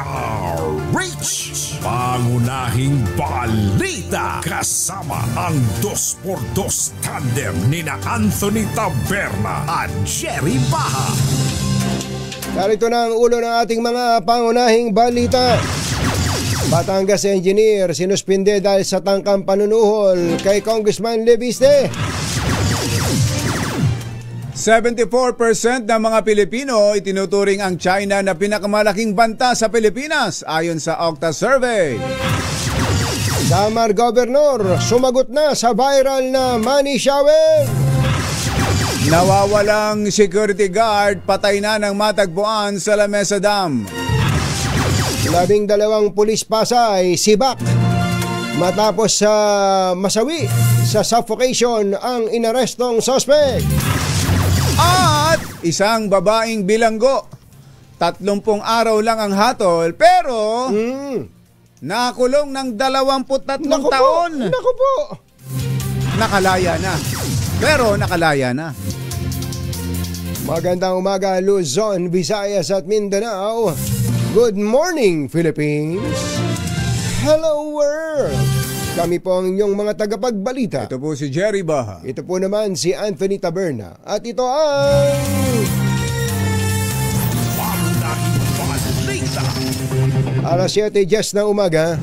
Pangunahing balita. Kasama ang 2x2 tandem nina Anthony Taberna at Jerry Baha. Narito na ang ulo ng ating mga pangunahing balita. Batangas engineer sinuspinde dahil sa tangkang panunuhol kay Congressman Leviste. 74% ng mga Pilipino itinuturing ang China na pinakamalaking banta sa Pilipinas ayon sa Okta Survey. Samar Governor sumagot na sa viral na money shower. Nawawalang security guard, patay na ng matagpuan sa Lamesa Dam. 12 pulis Pasay sibak matapos sa masawi sa suffocation ang inarestong suspect. At isang babaeng bilanggo, 30 araw lang ang hatol, pero nakulong ng 23 taon. Naku po. Nakalaya na. Pero nakalaya na. Magandang umaga Luzon, Visayas at Mindanao. Good morning Philippines. Hello world. Kami po ang inyong mga tagapagbalita. Ito po si Jerry Baha. Ito po naman si Anthony Taberna. At ito ang... Alas 7:10 ng umaga.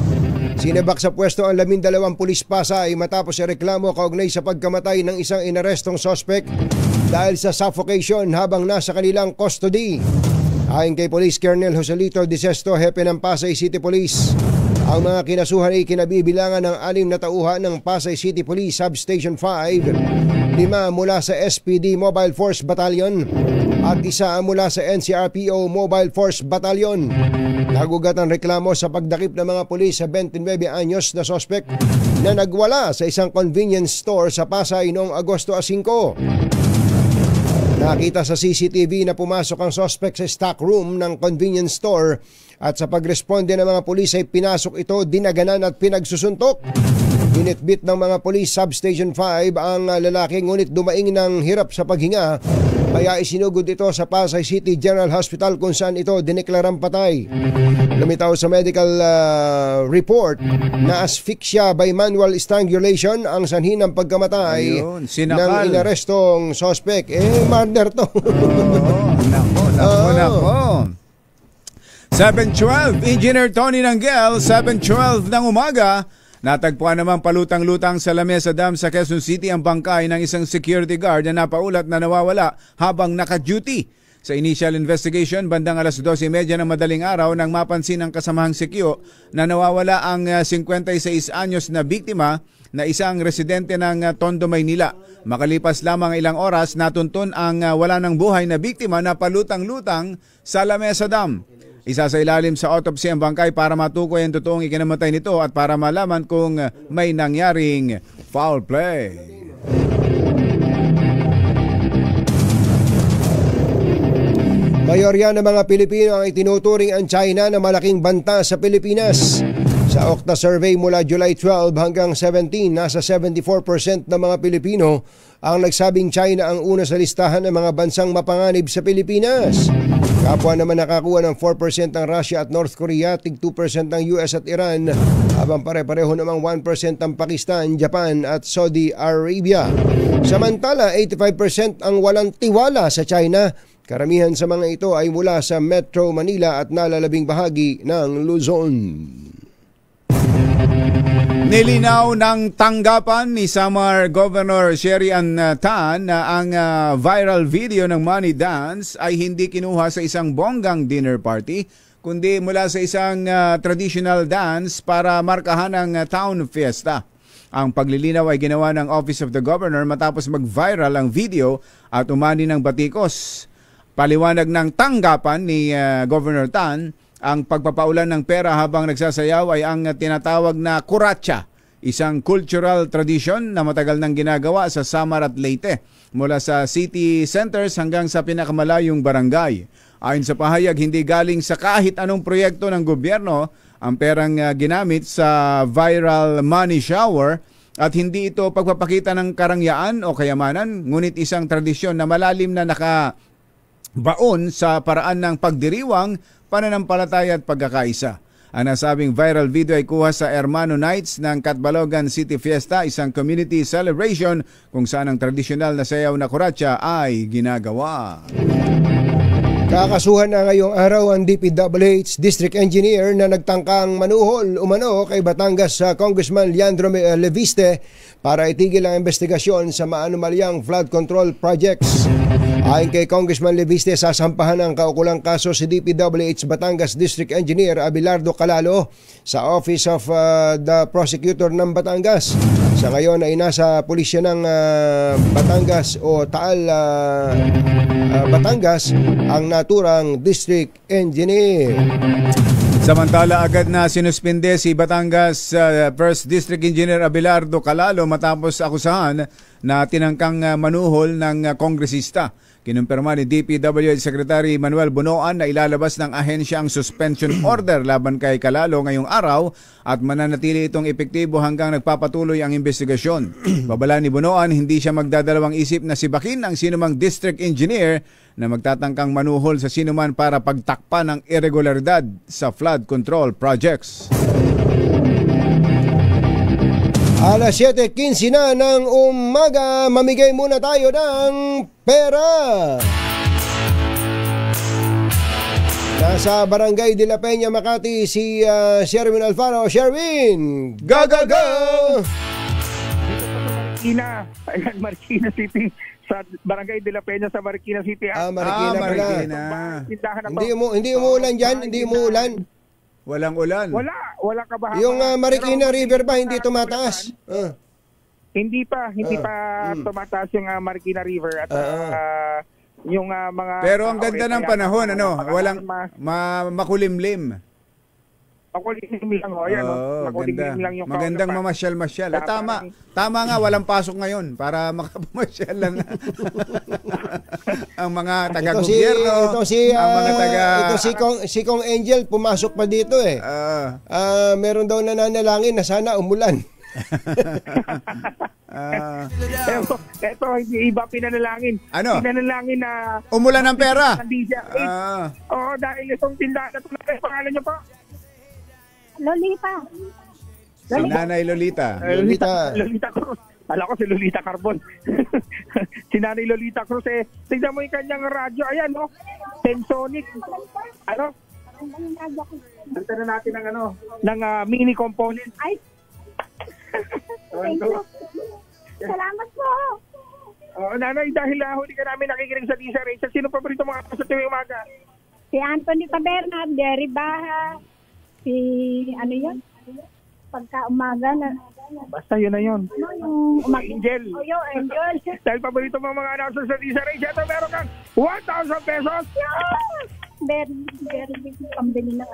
Sinabak sa pwesto ang 12 pulis Pasay matapos sa reklamo kaugnay sa pagkamatay ng isang inarestong suspect dahil sa suffocation habang nasa kanilang custody. Ayon kay Police Colonel Joselito Disesto, hepe ng Pasay City Police, ang mga kinasuhan ay kinabibilangan ng 6 na tauhan ng Pasay City Police Substation 5, 5 mula sa SPD Mobile Force Battalion at 1 mula sa NCRPO Mobile Force Battalion. Nagugat ang reklamo sa pagdakip ng mga pulis sa 29 anyos na suspect na nagwala sa isang convenience store sa Pasay noong Agosto 5. Nakita sa CCTV na pumasok ang suspect sa stock room ng convenience store at sa pagresponde ng mga pulis ay pinasok ito, dinaganan at pinagsusuntok. Binitbit ng mga police substation 5 ang lalaki ngunit dumaing ng hirap sa paghinga kaya isinugod ito sa Pasay City General Hospital kung saan ito dineklarang patay. Lumitaw sa medical report na asphyxia by manual strangulation ang sanhi ng pagkamatay ng inarestong suspect. Murder to. Nako. 7:12, Engineer Tony Nanggel, 7:12 ng umaga. Natagpuan naman palutang-lutang sa Lamesa Dam sa Quezon City ang bangkay ng isang security guard na napaulat na nawawala habang naka-duty. Sa initial investigation, bandang alas 12:30 ng madaling araw nang mapansin ng kasamahang sekyo na nawawala ang 56 anyos na biktima na isang residente ng Tondo, Maynila. Makalipas lamang ilang oras, natuntun ang wala ng buhay na biktima na palutang-lutang sa Lamesa Dam. Isa sa ilalim sa autopsy ang bangkay para matukoy ang totoong ikinamatay nito at para malaman kung may nangyaring foul play. Mayorya ng mga Pilipino ang itinuturing ang China na malaking banta sa Pilipinas. Sa Okta survey mula July 12 hanggang 17, nasa 74% ng mga Pilipino ang nagsabing China ang una sa listahan ng mga bansang mapanganib sa Pilipinas. Kapwa naman nakakuha ng 4% ang Russia at North Korea, tig 2% ang US at Iran, habang pare-pareho namang 1% ang Pakistan, Japan at Saudi Arabia. Samantala, 85% ang walang tiwala sa China. Karamihan sa mga ito ay mula sa Metro Manila at nalalabing bahagi ng Luzon. Nilinaw ng tanggapan ni Samar Governor Sherry Ann Tan na ang viral video ng Money Dance ay hindi kinuha sa isang bonggang dinner party, kundi mula sa isang traditional dance para markahan ang town fiesta. Ang paglilinaw ay ginawa ng Office of the Governor matapos mag-viral ang video at umani ng batikos. Paliwanag ng tanggapan ni Governor Tan, ang pagpapaulan ng pera habang nagsasayaw ay ang tinatawag na kuratsa, isang cultural tradition na matagal nang ginagawa sa Samar at Leyte, mula sa city centers hanggang sa pinakamalayong barangay. Ayon sa pahayag, hindi galing sa kahit anong proyekto ng gobyerno ang perang ginamit sa viral money shower at hindi ito pagpapakita ng karangyaan o kayamanan, ngunit isang tradisyon na malalim na nakabaon sa paraan ng pagdiriwang, pananampalataya at pagkakaisa. Ang nasabing viral video ay kuha sa Hermano Nights ng Catbalogan City Fiesta, isang community celebration kung saan ang tradisyonal na sayaw na kuratsa ay ginagawa. Kakasuhan na ngayong araw ang DPWH District Engineer na nagtangkang manuhol umano kay Batangas Congressman Leandro Leviste para itigil ang investigasyon sa maanumalyang flood control projects. Ayon kay Congressman Leviste, sasampahan ang kaukulang kaso si DPWH Batangas District Engineer Abelardo Calalo sa Office of the Prosecutor ng Batangas. Sa ngayon ay nasa pulisya ng Batangas o Taal Batangas ang naturang District Engineer. Samantala, agad na sinuspinde si Batangas First District Engineer Abelardo Calalo matapos akusahan na tinangkang manuhol ng kongresista. Kinumpirma ni DPWH Secretary Manuel Bunoan na ilalabas ng ahensya ang suspension order laban kay Calalo ngayong araw at mananatili itong epektibo hanggang nagpapatuloy ang investigasyon. Babala ni Bunoan, hindi siya magdadalawang isip na sibakin ang sinumang district engineer na magtatangkang manuhol sa sinuman para pagtakpan ng irregularidad sa flood control projects. Alas 7:15 na ng umaga, mamigay muna tayo ng pera. Nasa Barangay de la Peña, Makati si Sherwin Alfaro. Sherwin, go, go, go! Marikina City, sa Barangay de la Peña sa Marikina City. Marikina. Hindi umuulan dyan? Hindi umuulan? Walang ulan. Wala kabahaman. Yung Marikina River ba hindi tumataas? Hindi pa tumataas yung Marikina River at yung mga. Pero ang ganda ng panahon, walang makulimlim. Makulimlim lang makulimlim lang yung magandang mamasyal-masyal. Tama nga, walang pasok ngayon para makapumasyal lang ang mga taga-gobyerno. Si Kong Angel pumasok pa dito eh. Meron daw nananalangin na sana umulan. Eto, hindi iba pinanalangin. Ano? Pinanalangin na... Umulan ng pera. Oo, dahil itong tindahan na ito, pangalan niyo po? Lolita. Si Nanay Lolita. Lolita Cruz. Alam ko si Lolita Carbon. Si Nanay Lolita Cruz tignan mo yung kanyang radyo. Ayan, no? Tensonic. Ano? Dito na natin ng mini component. Ay. Thank you. Salamat po. Nanay, dahil huli ka namin nakikinig sa DZRH, sino paborito mga sa tuwing umaga? Si Anthony Taberna, Derry Baha, si ano yun? Pagka umaga na. Basta yun na yun. Yung Angel. Yung Angel. Dahil paborito mga announcers sa DZRH, ito meron kang 1,000 pesos. Very pambili ng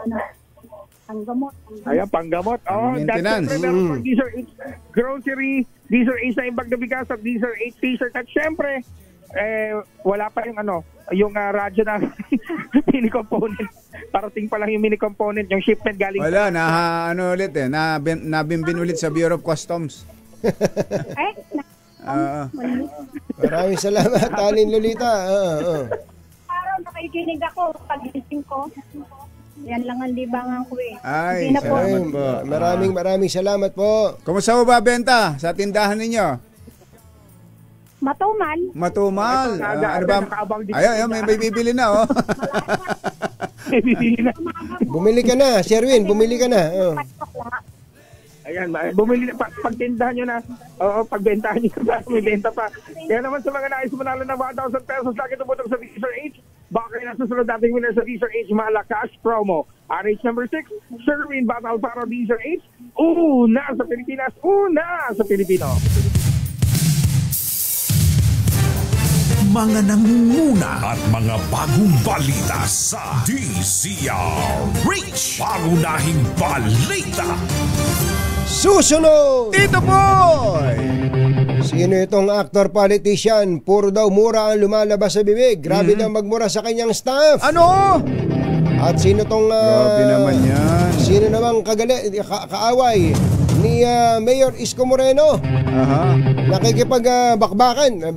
panggamot. Ayan, panggamot. Maintenance. That's meron pang DZRH grocery, DZRH na imbag na bigas at DZRH t-shirt. At syempre, wala pa yung radyo na mini component. Parating pa lang yung mini component, yung shipment galing. Wala, nabimbin ulit sa Bureau of Customs. Maraming salamat, Alin Lolita. Araw nakikinig ako, pagising ko. Yan lang ang libangan ko Ay, salamat po. Maraming salamat po. Kumusta mo ba benta sa tindahan ninyo? Matumal. Ano ba? Ayun, may bibili na, Bumili ka na, Sherwin, bumili ka na. Ayan, bumili na, pagtindahan nyo na, pagbentahan nyo na, may benta pa. Kaya naman sa mga nais manalo ng 1,000 pesos, lagi tumutong sa DZRH, baka kayo nasusunod nating winner sa DZRH Malakas promo. RH number 6, Sherwin Battle para DZRH, una sa Pilipinas, una sa Pilipino. Mga nangunguna at mga bagong balita sa DZRH. Pangunahing balita. Susunod! Ito boy! Sino itong actor politician? Puro daw mura ang lumalabas sa bibig. Grabe daw magmura sa kanyang staff. Ano? At sino tong... Grabe naman yan. Sino namang kaaway ni Mayor Isko Moreno? Nakikipagbakbakan.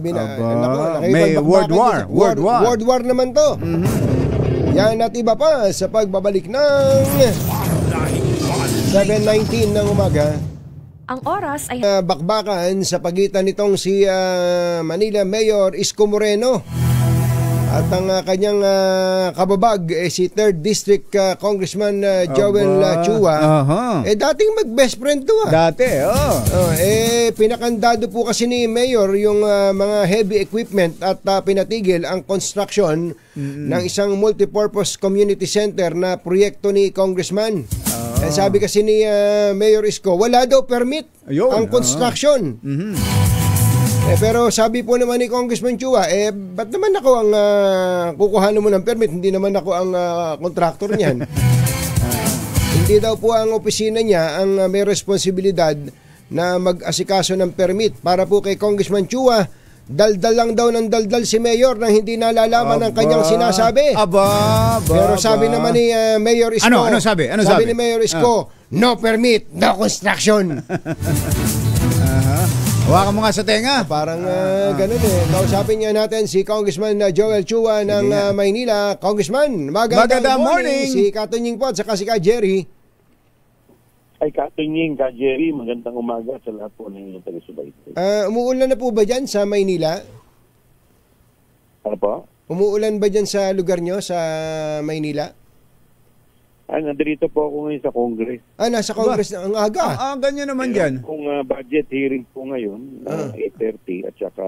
May World War. World War naman to. Yan at iba pa sa pagbabalik ng 7:19 ng umaga. Ang oras ay bakbakan sa pagitan nitong si Manila Mayor Isko Moreno at ang kanyang kababag si 3rd District Congressman Joel Chua. Dating mag-best friend to. Dati, pinakandado po kasi ni Mayor yung mga heavy equipment at pinatigil ang construction ng isang multipurpose community center na proyekto ni Congressman. Sabi kasi ni Mayor Isko, wala daw permit ang construction. Pero sabi po naman ni Congressman Chua, ba't naman ako ang kukuhanan mo ng permit? Hindi naman ako ang contractor niyan. Hindi daw po ang opisina niya ang may responsibilidad na mag-asikaso ng permit. Para po kay Congressman Chua, daldal lang daw ng daldal si Mayor nang hindi nalalaman ang kanyang sinasabi. Pero sabi naman ni Mayor Isko, ano sabi? Sabi ni Mayor Isko, no permit, no construction. Hawakan mo nga sa tenga. Parang ganun Kausapin niya natin si Congressman Joel Chua ng Maynila. Congressman, magandang morning. Si Katunying po at saka si Ka Jerry. Ay, Katunying, Ka Jerry, magandang umaga sa lahat po ng inyong taga-subaybay. Umuulan na po ba dyan sa Maynila? Ano po? Umuulan ba dyan sa lugar nyo sa Maynila? Nandito po ako ngayon sa Congress. Nasa Congress na ang aga. Ganyan naman dyan. Kung budget hearing po ngayon, 8:30 at saka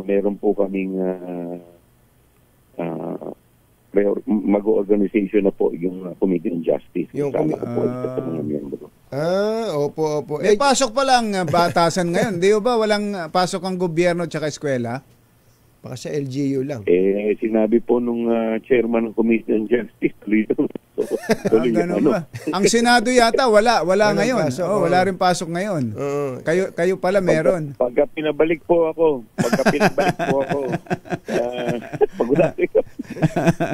meron po kaming mag-organization na po yung Committee on Justice. Yung opo. May pasok pa lang batasan ngayon. Di ba walang pasok ang gobyerno at saka eskwela? Baka sa LGU lang. Sinabi po nung chairman ng Commission on Justice, tuloy ba? Ang Senado yata, wala ngayon. Wala rin pasok ngayon. Kayo pala meron. Pagka pinabalik po ako,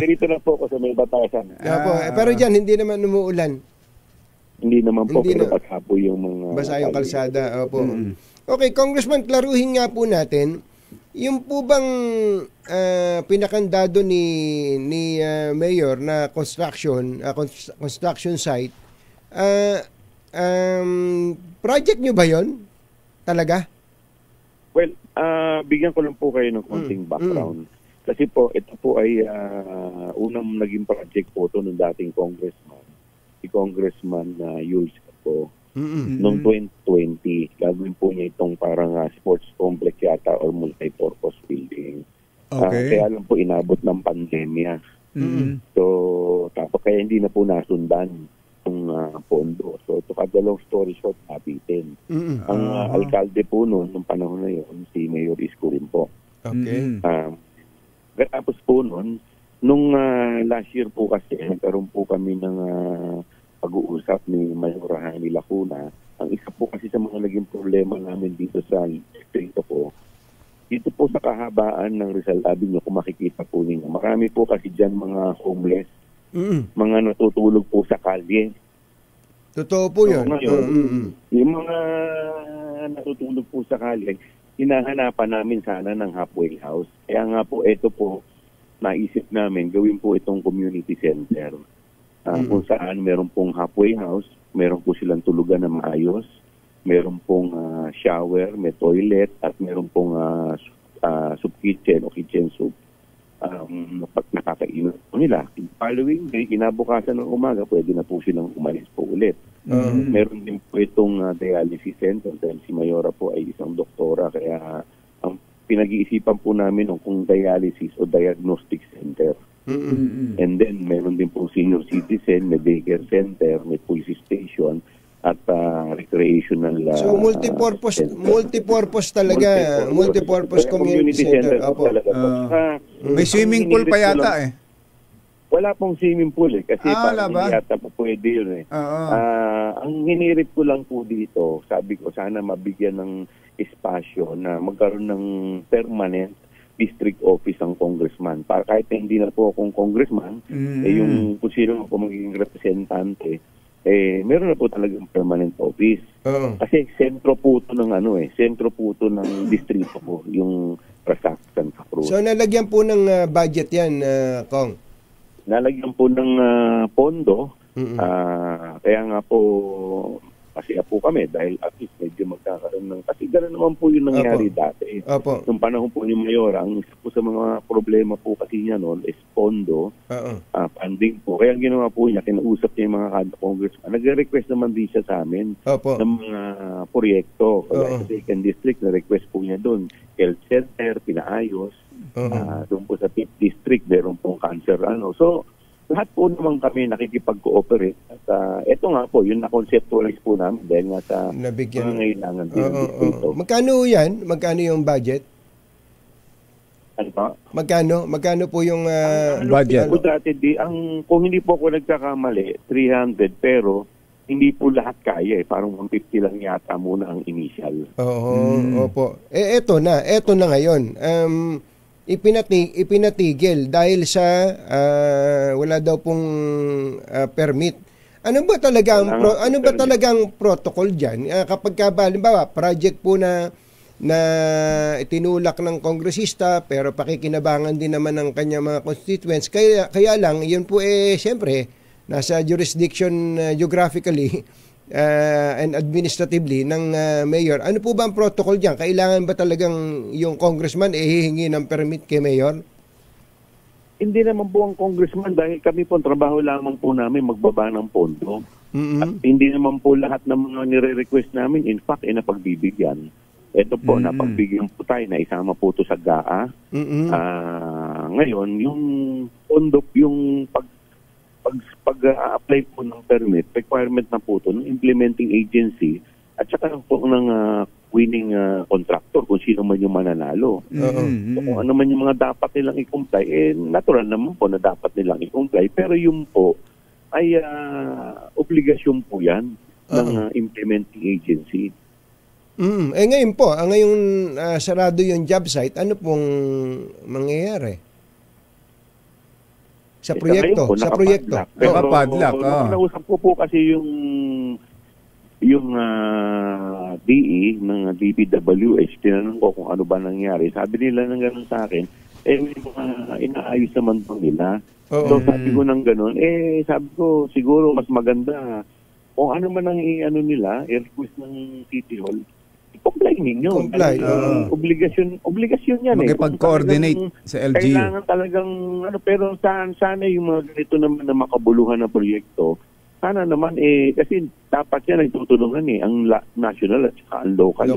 dito na po ako sa may batasan. Pero dyan, hindi naman umuulan. Hindi naman po, Hindi pero na- basa po yung mga... Basa yung kalsada. Opo. Okay, Congressman, klaruhin nga po natin, yung po bang pinakandado ni Mayor na construction site, project nyo ba yon? Talaga? Well, bigyan ko lang po kayo ng konting background. Kasi po, ito po ay unang naging project po ito ng dating congressman. Si Congressman Yules po. Noong 2020, gagawin po niya itong parang sports complex yata or multi-purpose building. Okay. Kaya lang po inabot ng pandemya. So, tapos kaya hindi na po nasundan yung pondo. So, to cut the long story short, nabitin. Ang alkalde po noon, nung panahon na yun, si Mayor Isko rin po. Okay. Tapos po noon, nung last year po kasi, nagkaroon po kami ng pag-uusap ni Mayor Hani Lacuna. Ang isa po kasi sa mga naging problema namin dito sa distrito po, dito po sa kahabaan ng Rizal Avenue, kung makikita po ninyo, marami po kasi dyan mga homeless, mga natutulog po sa kalye. Totoo po yun. So, ngayon, yung mga natutulog po sa kalye, hinahanapan namin sana ng halfway house. Kaya nga po, ito po, naisip namin, gawin po itong community center. Kung saan meron pong halfway house, meron po silang tulugan na maayos, meron pong shower, may toilet, at meron pong soup kitchen o kitchen soup. Pag nakakainom po nila, following day, kinabukasan ng umaga, pwede na po silang umalis po ulit. Meron din po itong dialysis center dahil si Mayora po ay isang doktora, kaya ang pinag-iisipan po namin kung dialysis o diagnostic center. And then, meron din po senior citizen, may daycare center, may police station, at recreational... So, multipurpose talaga. Multipurpose community center. Opo. May swimming pool pa yata eh. Wala pong swimming pool eh. Kasi wala ba? yata po pwede yun eh. Ang hinirit ko lang po dito, sabi ko sana mabigyan ng espasyo na magkaroon ng permanent district office ang congressman. Para kahit hindi na po akong congressman, yung kung sino po magiging representante, meron na po talagang permanent office. Kasi sentro po ito ng sentro po ito ng distrito po, yung Prasak Santa Cruz. So nalagyan po ng budget yan, Kong? Nalagyan po ng pondo. Kaya nga po, kasi po kami dahil at least medyo magkakaroon ng, kasi gano'n naman po yung nangyari dati. Nung panahon po ni Mayor, ang isa po sa mga problema po kasi niya noon is pondo, funding po. Kaya ginawa po niya, kinausap niya yung mga congressman. Nag-request naman din siya sa amin ng mga proyekto. Kaya sa 2nd District, na-request po niya doon. Health Center, pinaayos. Doon po sa 5th District, meron pong cancer. So, lahat po naman kami nakikipag-cooperate. At ito nga po, yun na-conceptualize po namin dahil nga sa mga ngailangan din. Magkano yan? Magkano yung budget? Ano pa? Magkano po yung budget? Kung hindi po ako nagkakamali, 300, pero hindi po lahat kaya eh. Parang 150 lang yata muna ang initial. Opo. Eto na ngayon. Ipinatigil dahil sa wala daw pong permit. Ano ba talagang protocol diyan? Kapag halimbawa project po na itinulak ng kongresista pero pakikinabangan din naman ng kanyang mga constituents, kaya lang yun po siyempre nasa jurisdiction geographically and administratively ng mayor. Ano po ba ang protocol diyan? Kailangan ba talagang yung congressman hihingi ng permit kay mayor? Hindi naman po ang congressman dahil kami po trabaho lamang po namin magbaba ng pondo. At hindi naman po lahat ng mga nire-request namin in fact napagbibigyan. Ito po, napagbigyan po tayo na isama po ito sa GAA. Ngayon, yung pondo, yung pag-apply po ng permit, requirement na po ito ng implementing agency at saka po ng winning contractor kung sino man yung mananalo. So, kung ano man yung mga dapat nilang i-comply, natural naman po na dapat nilang i-comply. Pero yung po ay obligasyon po yan ng implementing agency. Ngayon po, ngayon sarado yung job site, ano pong mangyayari? Sa proyekto, Ngayon po, sa proyekto. Pero Nakapadlock, nausap ko po kasi yung DE ng DPWH, tinanong ko kung ano ba nangyari. Sabi nila ng gano'n sa akin, may mga inaayos naman po nila. So sabi ko ng gano'n, sabi ko siguro mas maganda kung ano man ang nila, i-request ng City Hall, i-comply ninyo. Comply. Obligasyon yan. Makipag-coordinate sa LGU. Kailangan talagang, pero sana yung mga ganito naman na makabuluhan na proyekto, sana naman kasi dapat yan ay tutulungan ang national at saka ang local.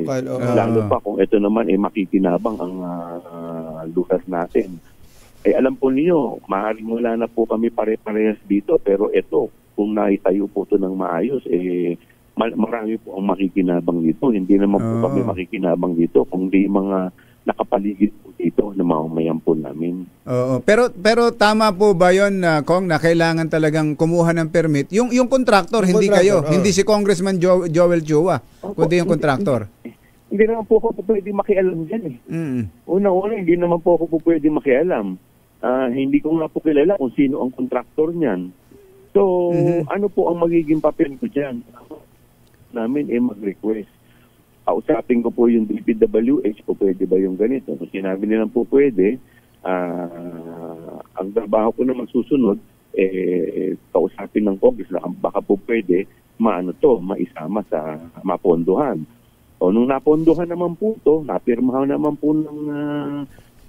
Lalo pa kung ito naman makikinabang ang lugar natin. Alam po niyo, maaaring wala na po kami pare-parehas dito, pero ito, kung naitayo po ito ng maayos, marami po ang makikinabang dito. Hindi naman po kami makikinabang dito, kundi mga nakapaligid po dito na mamamayan po namin. Pero tama po ba yun, Kong, na kailangan talagang kumuha ng permit? Yung contractor, hindi kayo. Hindi si Congressman Joel Chua, kundi yung contractor. Hindi naman po ako pwede makialam dyan Una-una, hindi naman po ako pwede makialam. Hindi ko nga po kilala kung sino ang contractor niyan. So, ano po ang magiging papel ko dyan? Namin mag-request. Kausapin ko po yung DPWH po pwede ba yung ganito. Kung sinabi nilang po pwede, ang trabaho ko naman susunod, kausapin ng Congress na baka po pwede maisama sa mapondohan. O nung napondohan naman po ito, napirmahan naman po ng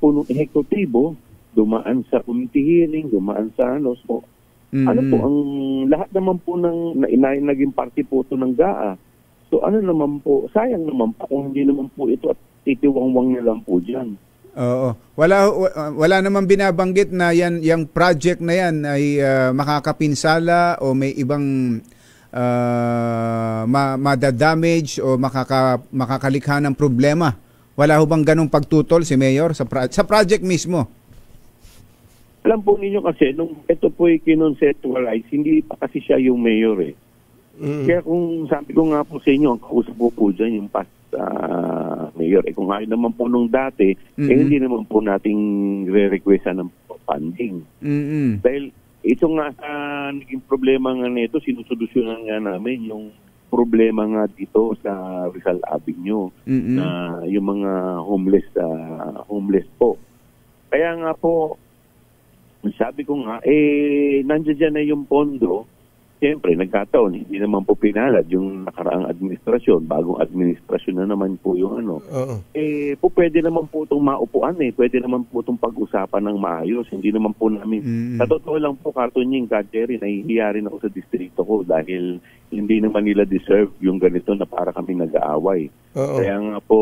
punong ehekutibo, dumaan sa committee hearing, dumaan sa so, ano po, ang lahat naman po naging party po ito ng GAA. So ano naman po, sayang naman po kung hindi naman po ito at titiwangwang na lang po dyan. Oo. Wala naman binabanggit na yung project na yan ay makakapinsala o may ibang madadamage o makakalikha ng problema. Wala ho bang ganong pagtutol si Mayor sa project mismo? Alam po ninyo kasi, nung ito po ay kinonceptualize, hindi pa kasi siya yung mayor Kaya kung sabi ko nga po sa inyo, ang kausap po dyan yung past mayor. Kung ayaw naman po nung dati, hindi naman po nating re-requestan ng funding. Dahil ito nga naging problema nga nito, sinusolusyonan nga namin yung problema nga dito sa Rizal Avenue na yung mga homeless po. Kaya nga po, sabi ko nga, nandiyan dyan na yung pondo. Siyempre, nagkataon, hindi naman po pinalad yung nakaraang administrasyon, bagong administrasyon na naman po yung po pwede naman po itong maupuan pwede naman po itong pag-usapan ng maayos. Hindi naman po namin, sa totoo lang po, Cartoon Jerry, nahihiya rin ako sa distrito ko dahil hindi naman nila deserve yung ganito na para kami nag-aaway. Kaya nga po,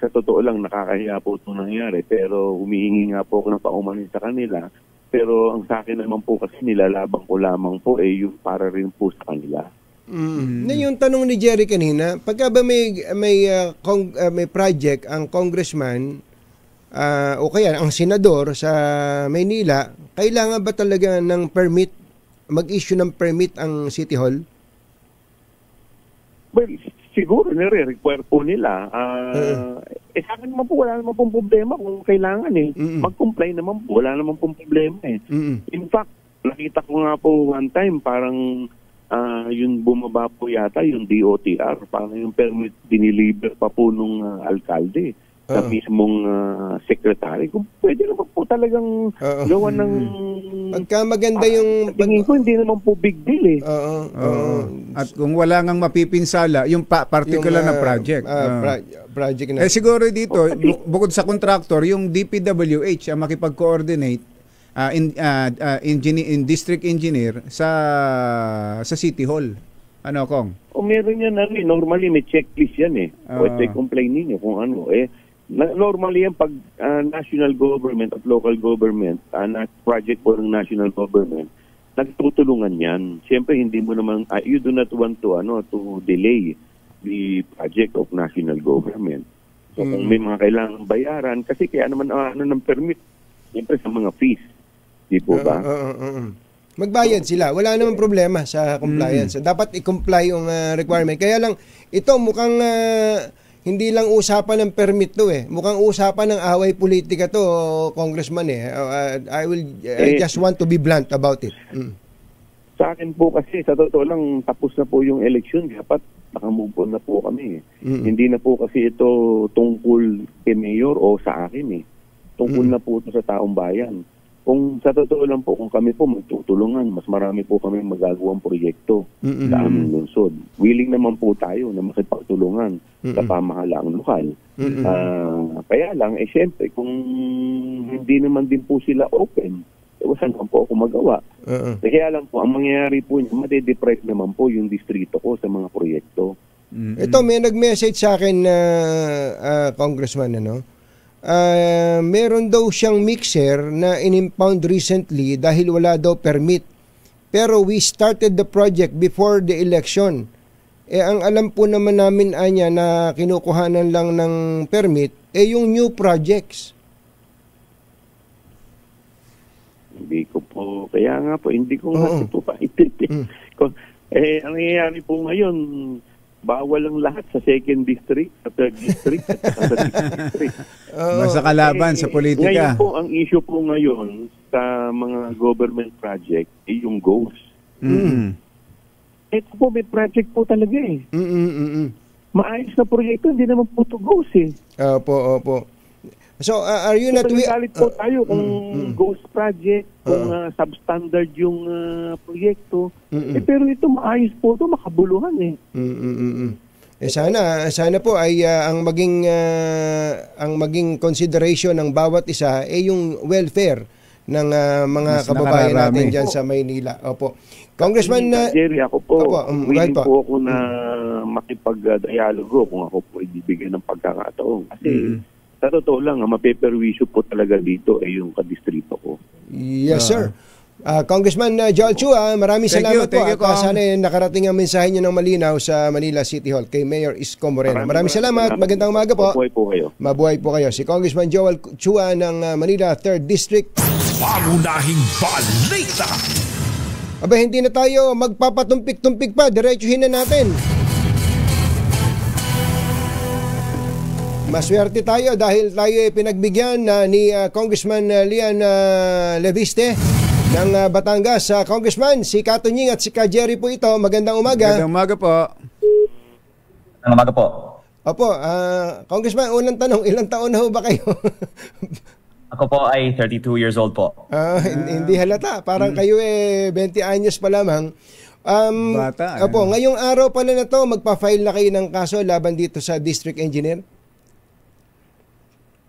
sa totoo lang, nakakahiya po itong nangyari, pero humihingi nga po ako ng paumanin sa kanila. Pero ang sa akin naman po kasi nilalabang ko lamang po yung para rin po sa kanila. Na yung tanong ni Jerry kanina, pagka ba may project ang congressman o kaya ang senador sa Maynila, kailangan ba talaga ng permit, mag-issue ng permit ang City Hall? Well, siguro nire-require po nila. Sa akin naman po, wala naman pong problema kung kailangan mag-comply naman po, wala naman pong problema In fact, nakita ko nga po one time, parang yung bumaba po yata, yung DOTR, parang yung permit diniliver pa po nung alkalde sa mismong secretary. Kung pwede naman po talagang gawa ng... Pagka maganda yung... Tingin ko, hindi naman po big deal At kung wala ngang mapipinsala, yung particular na project. Project na. Siguro dito, bukod sa contractor, yung DPWH ang makipag-coordinate in district engineer sa City Hall. Ano, Kong? Meron yan na rin. Normally, may checklist yan Pwede complain ninyo kung ano. Normally yan pag national government at local government, project po ng national government, nagtutulungan yan. Siyempre, hindi mo naman, you do not want to delay the project of national government. So, kung may mga kailangang bayaran, kasi kaya naman ng permit, siyempre sa mga fees. Di po ba? Magbayad sila. Wala namang problema sa compliance. Dapat i-comply yung requirement. Kaya lang, ito mukhang hindi lang usapan ng permit to eh. Mukhang usapan ng away politika to, Congressman eh. I just want to be blunt about it. Sa akin po kasi, sa totoo lang, tapos na po yung election. Dapat nakamove on na po kami. Hindi na po kasi ito tungkol kay Mayor o sa akin eh. Tungkol na po ito sa taong bayan. Kung sa totoo lang po, kung kami po magtutulungan, mas marami po kami magagawang proyekto sa aming lungsod. Willing naman po tayo na makipagtulungan sa pamahalaang lokal. Kaya lang, syempre, kung hindi naman din po sila open, saan naman po ako magawa. Kaya lang po, ang mangyayari po, made-deprive naman po yung distrito ko sa mga proyekto. Ito, may nag-message sa akin na Congressman, meron daw siyang mixer na in-impound recently dahil wala daw permit. Pero we started the project before the election. Ang alam po naman namin anya na kinukuhanan lang ng permit, yung new projects. Hindi ko po, kaya nga po, hindi ko nga ito paitipin. Ang nangyayari po ngayon, bawal ang lahat sa second district, sa third district, at sa district. Basta kalaban sa politika. Ngayon po, ang issue po ngayon sa mga government project ay yung GOES. Ito po, may project po talaga eh. Maayos na proyekto, hindi naman po to GOES eh. Opo. So, are you not... Galit po tayo kung GOES project, kung substandard yung proyekto. Pero ito maayos po ito, makabuluhan eh. Sana po ay ang maging consideration ng bawat isa ay yung welfare ng mga kababayan natin dyan sa Maynila. Opo. Congressman Jerry, ako po, willing po ako na makipag-dialogo kung ako po ibibigyan ng pagkakataon. Kasi sa totoo lang, mapeperwisyo po talaga dito ay yung kadistrito ko. Yes, sir. Congressman Joel Chua, maraming salamat po. At sana nakarating ang mensahe niyo ng malinaw sa Manila City Hall kay Mayor Isko Moreno. Maraming salamat. Magandang umaga po. Mabuhay po kayo. Mabuhay po kayo. Si Congressman Joel Chua ng Manila 3rd District. Pangunahing balita. Aba, hindi na tayo magpapatumpik-tumpik pa. Diretsuhin na natin. Maswerte tayo dahil tayo pinagbigyan ni Congressman Lian Leviste ng Batangas. Congressman, si Katunying at si Jerry po ito. Magandang umaga. Magandang umaga po. Magandang umaga po. Opo, Congressman, unang tanong, ilang taon na ho ba kayo? Ako po ay 32 years old po. Hindi halata. Parang kayo 20 anyos pa lamang. Bata. Opo, ngayong araw pala na to, magpa-file na kayo ng kaso laban dito sa District Engineer?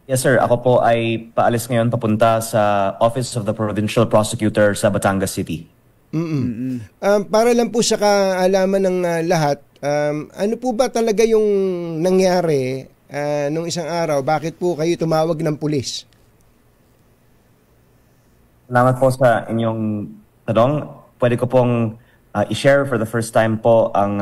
Yes sir, ako po ay paalis ngayon papunta sa Office of the Provincial Prosecutor sa Batangas City. Para lang po sa kaalaman ng lahat, ano po ba talaga yung nangyari nung isang araw? Bakit po kayo tumawag ng pulis? Salamat po sa inyong tanong. Pwede ko pong i-share for the first time po ang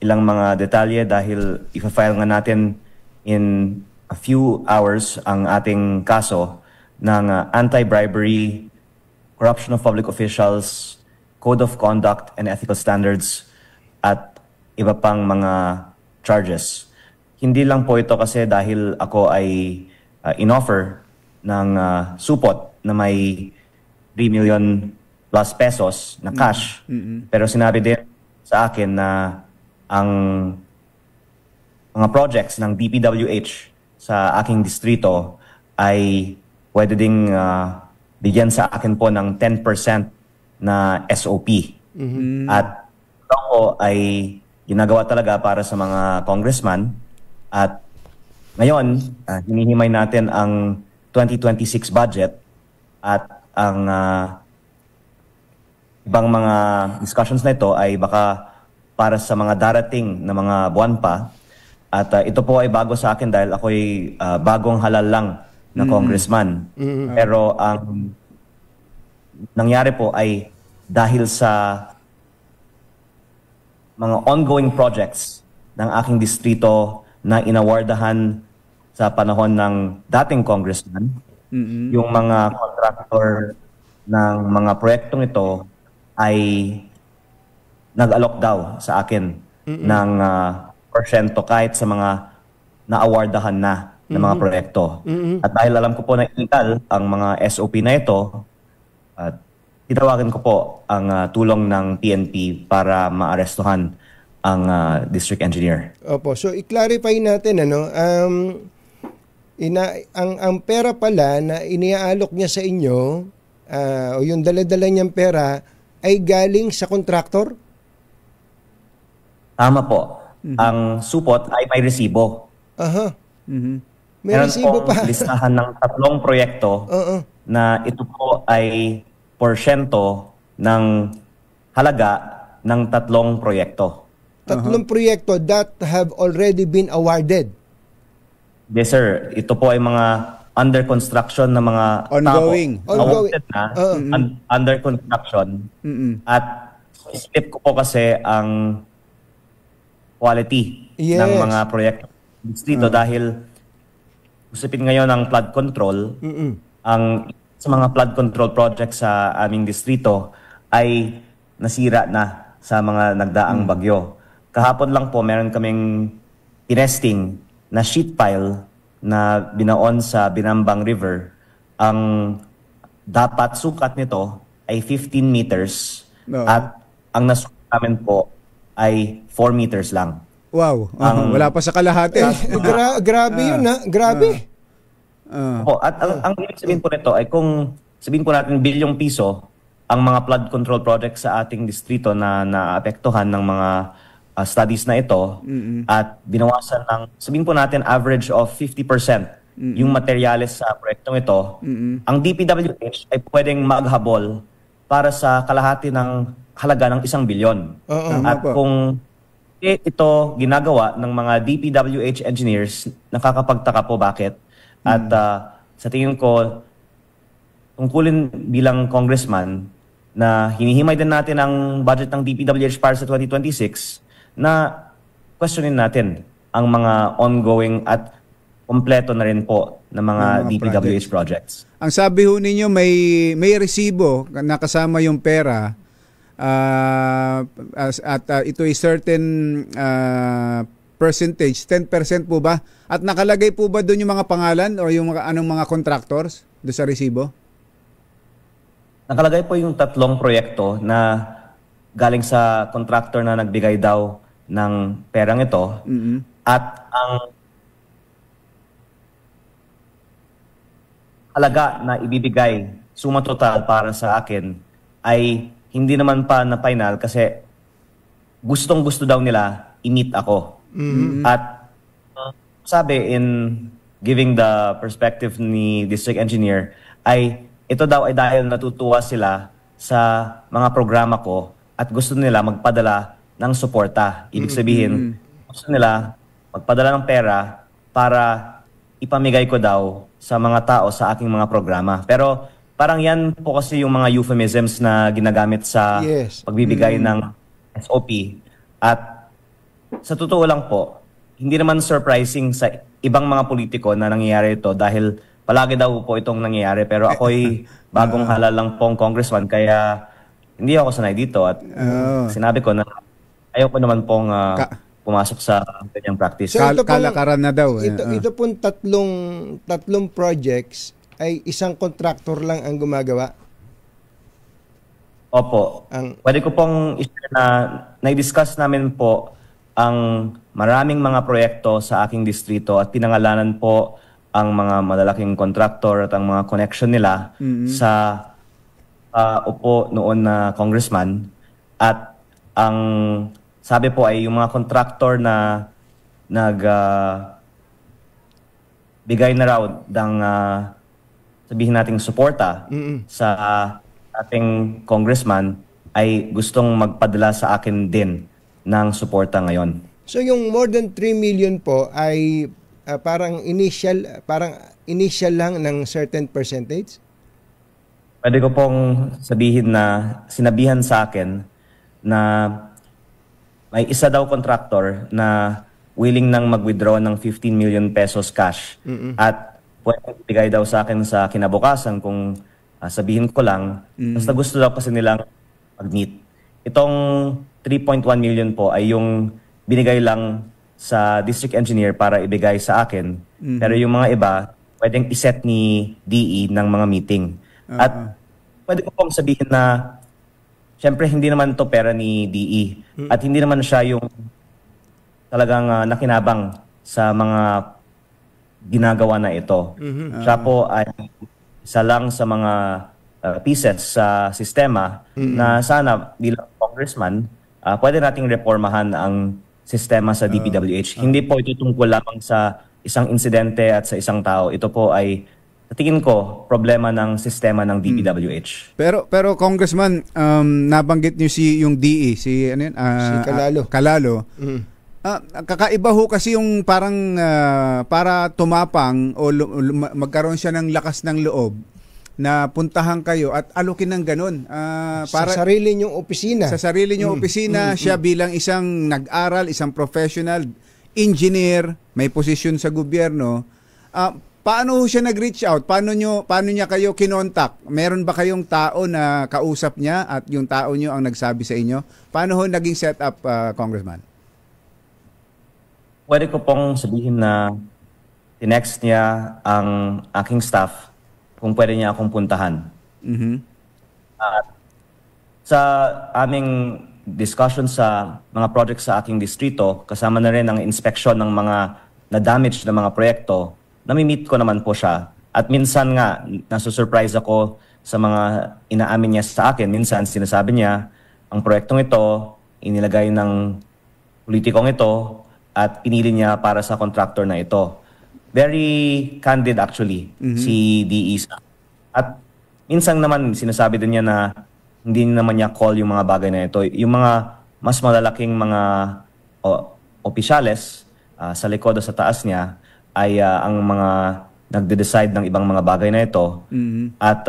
ilang mga detalye dahil i-file nga natin in a few hours ang ating kaso ng anti-bribery, corruption of public officials, code of conduct and ethical standards, at iba pang mga charges. Hindi lang po ito kasi dahil ako ay in-offer ng supot na may 3 million plus pesos na cash. Pero sinabi din sa akin na ang mga projects ng DPWH sa aking distrito ay pwede ding bigyan sa akin po ng 10% na SOP. At ito ko ay ginagawa talaga para sa mga congressman. At ngayon, hinihimay natin ang 2026 budget at ang ibang mga discussions na ito ay baka para sa mga darating na mga buwan pa. At ito po ay bago sa akin dahil ako'y bagong halal lang na congressman. Pero ang nangyari po ay dahil sa mga ongoing projects ng aking distrito na inawardahan sa panahon ng dating congressman, yung mga contractor ng mga proyektong ito ay nag-alok daw sa akin ng porsyento kahit sa mga na-awardahan na ng mga proyekto. At dahil alam ko po na illegal ang mga SOP na ito, at tinawagan ko po ang tulong ng PNP para maarestuhan ang district engineer. Opo, so i-clarify natin ang pera pala na iniaalok niya sa inyo o yung dala-dala niyang pera ay galing sa kontraktor? Tama po. Ang supot ay may resibo. Aha. May Meron resibo pong pa. listahan ng 3 proyekto na ito po ay porsyento ng halaga ng 3 proyekto. 3 proyekto that have already been awarded. Yes, sir. Ito po ay mga under construction na mga Ongoing. Awarded na, under construction. At split ko po kasi ang quality ng mga proyekto dito dahil usapin ngayon ang flood control. Ang sa mga flood control projects sa aming distrito ay nasira na sa mga nagdaang bagyo. Kahapon lang po meron kaming tinesting na sheet pile na binaon sa Binambang River. Ang dapat sukat nito ay 15 meters at ang nasukat namin po ay 4 meters lang. Wow, wala pa sa kalahati. Grabe yun grabe. At ang ibig sabihin po nito ay kung sabihin po natin bilyong piso ang mga flood control projects sa ating distrito na naapektuhan ng mga studies na ito at binawasan ng sabihin po natin average of 50% yung materyales sa proyektong ito, ang DPWH ay pwedeng maghabol para sa kalahati ng halaga ng 1 bilyon. At kung ito ginagawa ng mga DPWH engineers, nakakapagtaka po bakit. At sa tingin ko, tungkulin bilang congressman na hinihimay din natin ang budget ng DPWH para sa 2026 na questionin natin ang mga ongoing at kompleto na rin po ng mga DPWH projects. Ang sabi ho ninyo may resibo na kasama yung pera at ito ay certain percentage, 10% po ba? At nakalagay po ba doon yung mga pangalan o yung anong mga contractors doon sa resibo? Nakalagay po yung 3 proyekto na galing sa contractor na nagbigay daw ng perang ito. At ang halaga na ibibigay, suma total para sa akin, ay hindi naman pa na final kasi gustong-gusto daw nila i-meet ako. At sabi in giving the perspective ni district engineer ay ito daw ay dahil natutuwa sila sa mga programa ko at gusto nila magpadala ng suporta. Ibig sabihin, gusto nila magpadala ng pera para ipamigay ko daw sa mga tao sa aking mga programa. Pero parang yan po kasi yung mga euphemisms na ginagamit sa pagbibigay ng SOP. At sa totoo lang po, hindi naman surprising sa ibang mga politiko na nangyayari ito dahil palagi daw po itong nangyayari. Pero ako'y bagong halal lang pong congressman kaya hindi ako sanay dito. At sinabi ko na ayaw ko naman pong pumasok sa kanyang practice. So kalakaran na daw. Ito pong tatlong projects ay isang contractor lang ang gumagawa? Opo. Pwede ko pong i-share na na-discuss namin po ang maraming mga proyekto sa aking distrito at pinangalanan po ang mga malalaking contractor at ang mga connection nila sa upo noon na congressman. At ang sabi po ay yung mga contractor na bigay na raw ng sabihin nating suporta sa ating congressman ay gustong magpadala sa akin din ng suporta ngayon. So yung more than 3 million po ay parang initial lang ng certain percentage? Pwede ko pong sabihin na sinabihan sa akin na may isa daw contractor na willing nang mag-withdraw ng 15 million pesos cash. At pwede bigay daw sa akin sa kinabukasan kung sabihin ko lang. Basta gusto daw kasi nilang mag-meet. Itong 3.1 million po ay yung binigay lang sa district engineer para ibigay sa akin. Pero yung mga iba, pwedeng iset ni DE ng mga meeting. At pwede ko pong sabihin na syempre hindi naman to pera ni DE at hindi naman siya yung talagang nakinabang sa mga ginagawa na ito. Siya po ay isa lang sa mga pieces sa sistema na sana bilang congressman, pwede nating reformahan ang sistema sa DPWH. Hindi po ito tungkol lamang sa isang insidente at sa isang tao. Ito po ay, sa tingin ko, problema ng sistema ng DPWH. Pero Congressman, nabanggit niyo yung DE, si Calalo. Kakaiba ho kasi yung parang para tumapang o magkaroon siya ng lakas ng loob na puntahan kayo at alukin ng ganun. Para sa sarili niyong opisina. Sa sarili niyong opisina, siya bilang isang nag-aral, isang professional, engineer, may posisyon sa gobyerno. Paano siya nag-reach out? Paano niya kayo kinontak? Meron ba kayong tao na kausap niya at yung tao niyo ang nagsabi sa inyo? Paano ho naging setup, Congressman? Pwede ko pong sabihin na tinext niya ang aking staff kung pwede niya akong puntahan. Sa aming discussion sa mga projects sa aking distrito, kasama na rin ang inspeksyon ng mga na-damage na mga proyekto, nami-meet ko naman po siya. At minsan nga, nasusurprise ako sa mga inaamin niya sa akin. Minsan sinasabi niya, ang proyektong ito, inilagay ng politikong ito, at pinili niya para sa contractor na ito. Very candid actually, si DE. At minsan naman sinasabi din niya na hindi naman niya call yung mga bagay na ito. Yung mga mas malalaking mga opisyales sa likod o sa taas niya ay ang mga nagde-decide ng ibang mga bagay na ito. At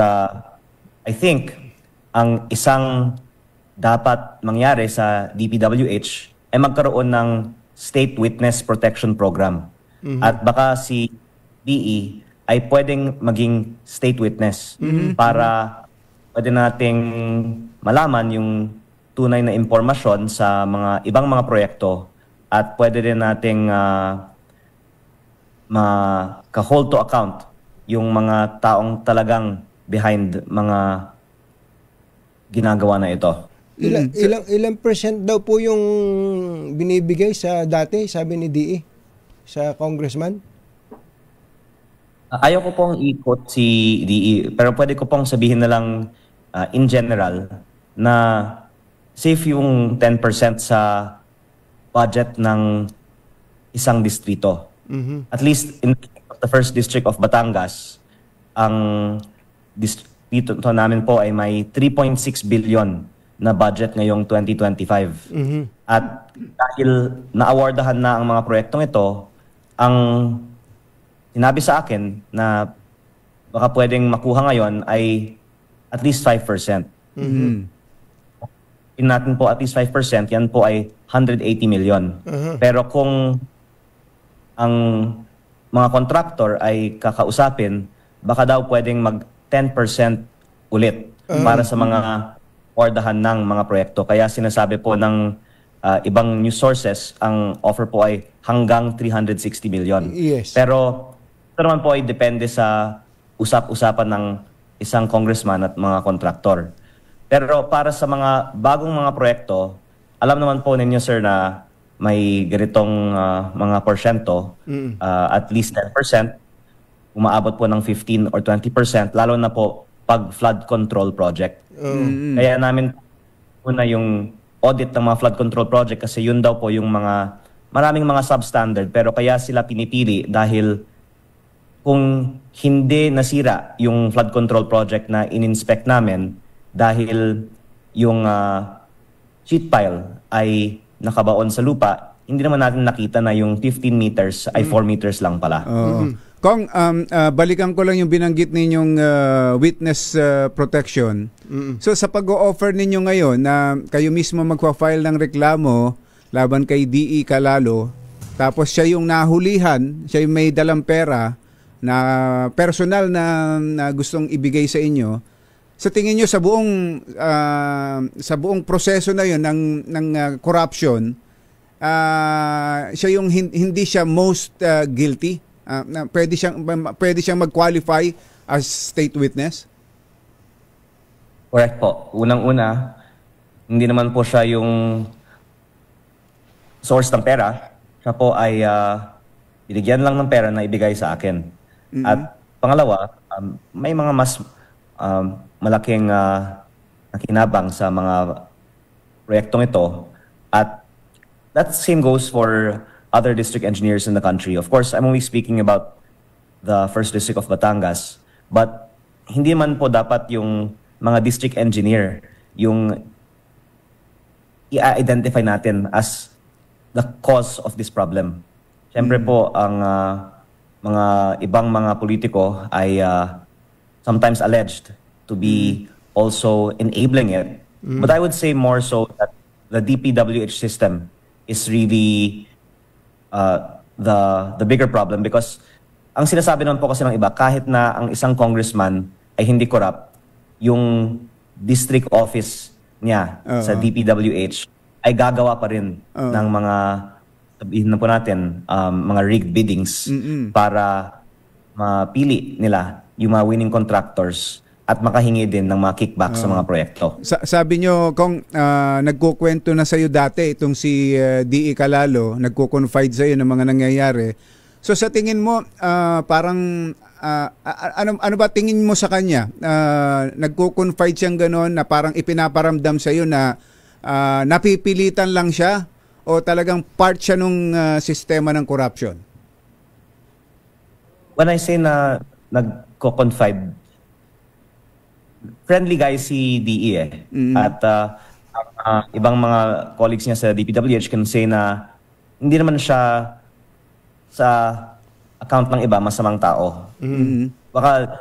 I think ang isang dapat mangyari sa DPWH ay magkaroon ng State Witness Protection Program. At baka si DE ay pwedeng maging state witness para pwede nating malaman yung tunay na impormasyon sa mga ibang mga proyekto at pwede din nating maka-hold to account yung mga taong talagang behind mga ginagawa na ito. Ilang percent daw po yung binibigay sa dati, sabi ni DE, sa congressman? Ayaw ko pong i-quote si DE, pero pwede ko pong sabihin na lang in general na safe yung 10% sa budget ng isang distrito. At least in the first district of Batangas, ang distrito namin po ay may 3.6 billion na budget ngayong 2025. At dahil na-awardahan na ang mga proyektong ito, ang sinabi sa akin na baka pwedeng makuha ngayon ay at least 5%. In natin po at least 5%, yan po ay 180 million. Pero kung ang mga contractor ay kakausapin, baka daw pwedeng mag 10% ulit para sa mga ordahan ng mga proyekto. Kaya sinasabi po ng ibang news sources, ang offer po ay hanggang 360 million. Pero ito naman po ay depende sa usap-usapan ng isang congressman at mga kontraktor. Pero para sa mga bagong mga proyekto, alam naman po ninyo sir na may ganitong mga porsyento, at least 10%, umaabot po ng 15 or 20%, lalo na po pag flood control project. Kaya namin una yung audit ng mga flood control project kasi yun daw po yung maraming mga substandard, pero kaya sila pinipili dahil kung hindi nasira yung flood control project na in-inspect namin dahil yung sheet pile ay nakabaon sa lupa, hindi naman natin nakita na yung 15 meters ay 4 meters lang pala. Kong, balikan ko lang yung binanggit ninyong witness protection. So sa pag-o-offer ninyo ngayon na kayo mismo magpa-file ng reklamo laban kay DE Calalo, tapos siya yung nahulihan, siya yung may dalang pera na personal na gustong ibigay sa inyo, sa tingin nyo sa buong proseso na yun ng corruption, siya yung hindi siya most guilty? Pwede siyang mag-qualify as state witness? Correct po. Unang-una, hindi naman po siya yung source ng pera. Siya po ay binigyan lang ng pera na ibigay sa akin. At pangalawa, may mga mas malaking nakinabang sa mga proyektong ito. At that same goes for other district engineers in the country. Of course, I'm only speaking about the 1st District of Batangas. But hindi man po dapat yung mga district engineer yung i-identify natin as the cause of this problem. Siyempre po, ang mga ibang mga politiko ay sometimes alleged to be also enabling it. But I would say more so that the DPWH system is really the bigger problem, because ang sinasabi naman po kasi ng iba, kahit na ang isang congressman ay hindi corrupt, yung district office niya sa DPWH ay gagawa pa rin ng mga, sabihin na po natin, mga rigged biddings para mapili nila yung mga winning contractors at makahingi din ng mga kickback sa mga proyekto. Sabi nyo, kung nagkukwento na sa'yo dati, itong si D.E. Calalo, nagkukonfide sa'yo ng mga nangyayari. So sa tingin mo, parang, ano ba tingin mo sa kanya? Nagkukonfide siyang gano'n na parang ipinaparamdam sa'yo na napipilitan lang siya o talagang part siya nung sistema ng corruption? When I say na nagko-confide, friendly guy si DE eh. At ibang mga colleagues niya sa DPWH can say na hindi naman siya sa account ng iba masamang tao. Baka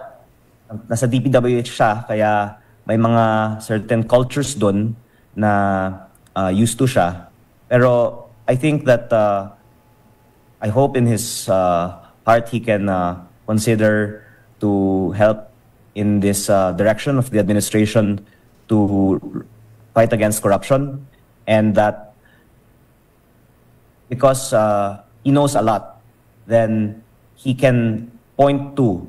nasa DPWH siya, kaya may mga certain cultures doon na used to siya. Pero I think that I hope in his heart he can consider to help in this direction of the administration to fight against corruption, and that because he knows a lot, then he can point to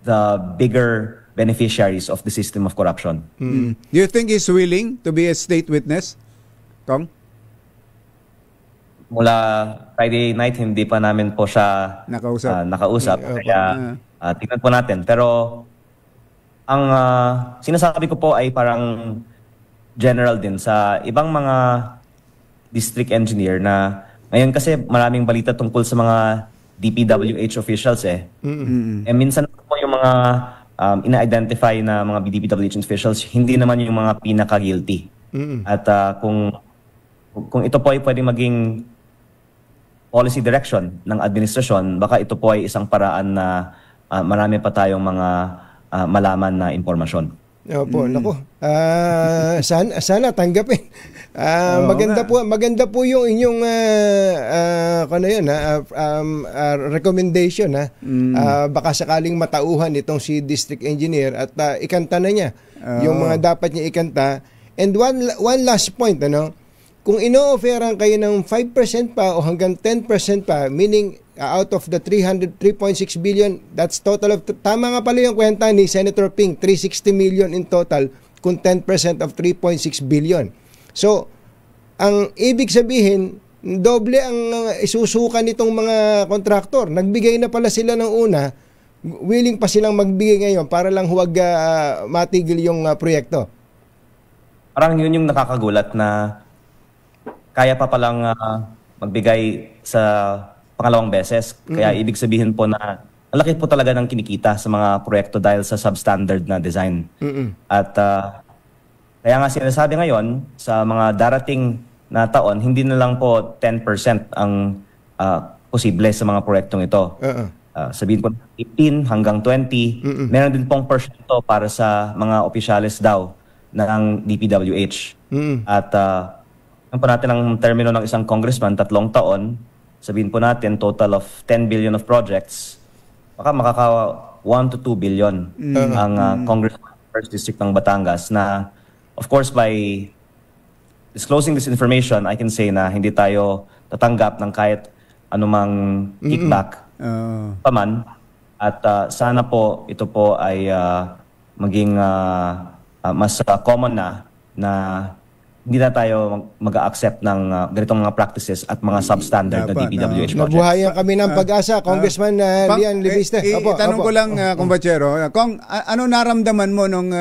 the bigger beneficiaries of the system of corruption. Do you think he's willing to be a state witness, Kong? Mula Friday night, hindi pa namin po siya nakausap. Kaya tingnan po natin. Pero ang sinasabi ko po ay parang general din sa ibang mga district engineer na ngayon kasi maraming balita tungkol sa mga DPWH officials eh. Eh minsan po yung mga ina-identify na mga DPWH officials, hindi naman yung mga pinaka-guilty. At kung ito po ay pwede maging policy direction ng administrasyon, baka ito po ay isang paraan na marami pa tayong mga malaman na impormasyon. Opo, nako. Sana tanggapin. Maganda po yung inyong recommendation baka sakaling matauhan itong si district engineer at ikanta na niya yung mga dapat niya ikanta. And one last point, kung ino-offeran kayo ng 5% pa o hanggang 10% pa, meaning out of the 3.6 billion, that's total of, tama nga pala yung kwenta ni Senator Ping, 360 million in total kung 10% of 3.6 billion. So, ang ibig sabihin, doble ang isusukan nitong mga kontraktor. Nagbigay na pala sila ng una, willing pa silang magbigay ngayon para lang huwag matigil yung proyekto. Parang yun yung nakakagulat na kaya pa palang magbigay sa pangalawang beses. Kaya ibig sabihin po na ang laki po talaga ng kinikita sa mga proyekto dahil sa substandard na design. At kaya nga sinasabi ngayon, sa mga darating na taon, hindi na lang po 10% ang posible sa mga proyektong ito. Sabihin po 15 hanggang 20. Meron din pong porsyento para sa mga opisyales daw ng DPWH. At ano po natin ang termino ng isang congressman, 3 taon, sabihin po natin total of 10 billion of projects, baka makaka 1 to 2 billion ang congressman 1st District ng Batangas na of course by disclosing this information, I can say na hindi tayo tatanggap ng kahit anumang kickback paman. At sana po ito po ay maging mas common na hindi na tayo mag-accept ng ganitong mga practices at mga substandard na DPWH projects. Mabuhayan kami ng pag-asa, Congressman Lian Libiste. Itanong ko lang, Kumbachero, ano naramdaman mo nung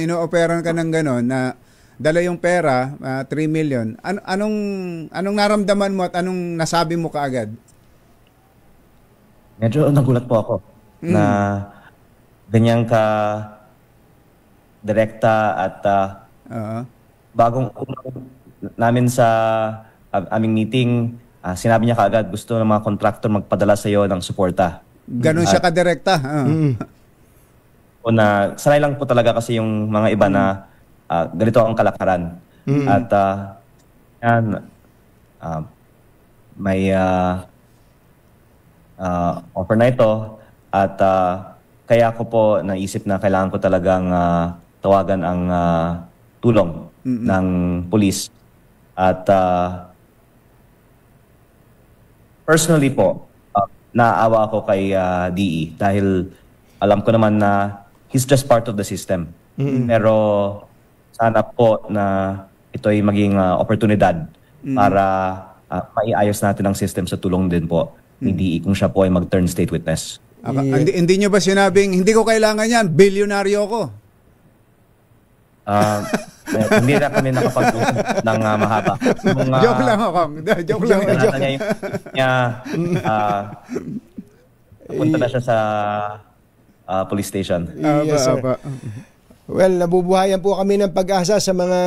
ino-operan ka ng gano'n na dala yung pera, 3 million? Anong naramdaman mo at anong nasabi mo kaagad? Medyo nagulat po ako na ganyang ka direkta at bagong namin sa aming meeting, sinabi niya kaagad gusto ng mga contractor magpadala sa iyo ng suporta. Ganun siya kadirekta. O na sanay lang po talaga kasi yung mga iba na ganito ang kalakaran. At may offer na ito at kaya ko po naisip na kailangan ko talagang tawagan ang tulong ng pulis. At personally po, naawa ako kay DE dahil alam ko naman na he's just part of the system. Pero sana po na ito ay maging oportunidad para maiayos natin ang system sa tulong din po ni DE kung siya po ay mag-turn state witness. Hindi nyo ba sinabing, hindi ko kailangan yan, bilyonaryo ko? Hindi na kami nakapag-usap ng mahaba. Joke lang ako. Joke lang. Punta na siya sa police station. Yes, sir. Well, nabubuhayan po kami ng pag-asa sa mga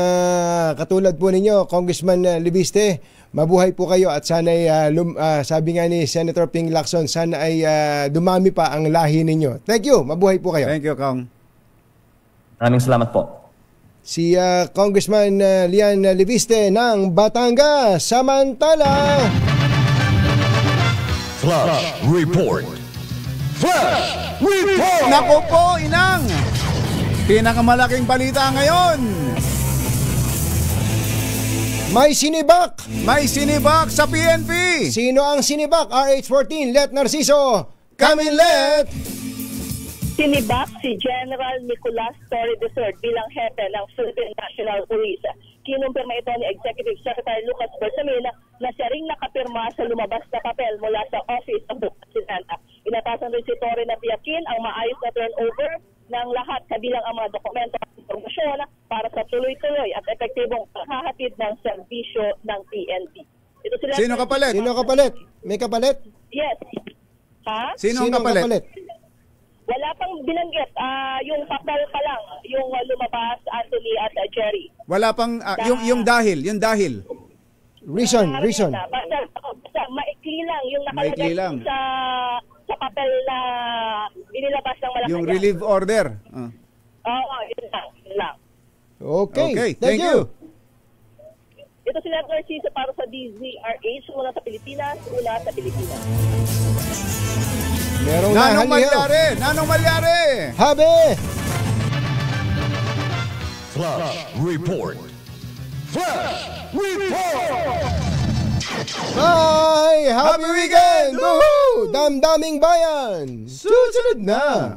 katulad po ninyo, Congressman Libiste. Mabuhay po kayo at sana ay, sabi nga ni Senator Ping Lacson, sana ay dumami pa ang lahi ninyo. Thank you. Mabuhay po kayo. Thank you, Kong. Maraming salamat po. Si Congressman Lian Libiste ng Batangas. Samantala, Flash Report. Flash Report! Naku po, inang! Pinakamalaking balita ngayon. may sinibak. May sinibak sa PNP. Sino ang sinibak? RH14, Let Narciso. Come Let! Sinibak si General Nicolas Torre III bilang hepe ng Philippine National Police. Kinumpirma ito ni Executive Secretary Lucas Bersamin na siya ring nakapirma sa lumabas na papel mula sa Office of the President. Inatasan rin si Torre na tiyakin ang maayos na turnover ng lahat kabilang ang mga dokumento at informasyon para sa tuloy-tuloy at epektibong paghahatid ng serbisyo ng PNP. Ito sila. Sino kapalit? Sino kapalit? May kapalit? Yes. Ha? Sino kapalit? Wala pang binanggit. Yung papel pa lang, yung lumabas, Anthony at Jerry. Wala pang, yung dahil. Reason. Basta maikli lang yung nakalagay sa papel na inilabas ng Malacanang. Yung relief order. Oo, yun lang. Okay. Thank you. Ito si Let Narciso para sa DZRH, una sa Pilipinas. Merong Nanong Malyari! Habe! Flash Report. Bye! Happy weekend! Woohoo! Damdaming bayan! Susunod na!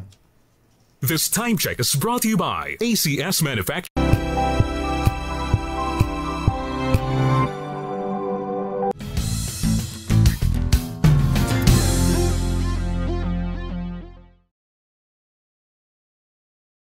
This time check is brought to you by ACS Manufacturing.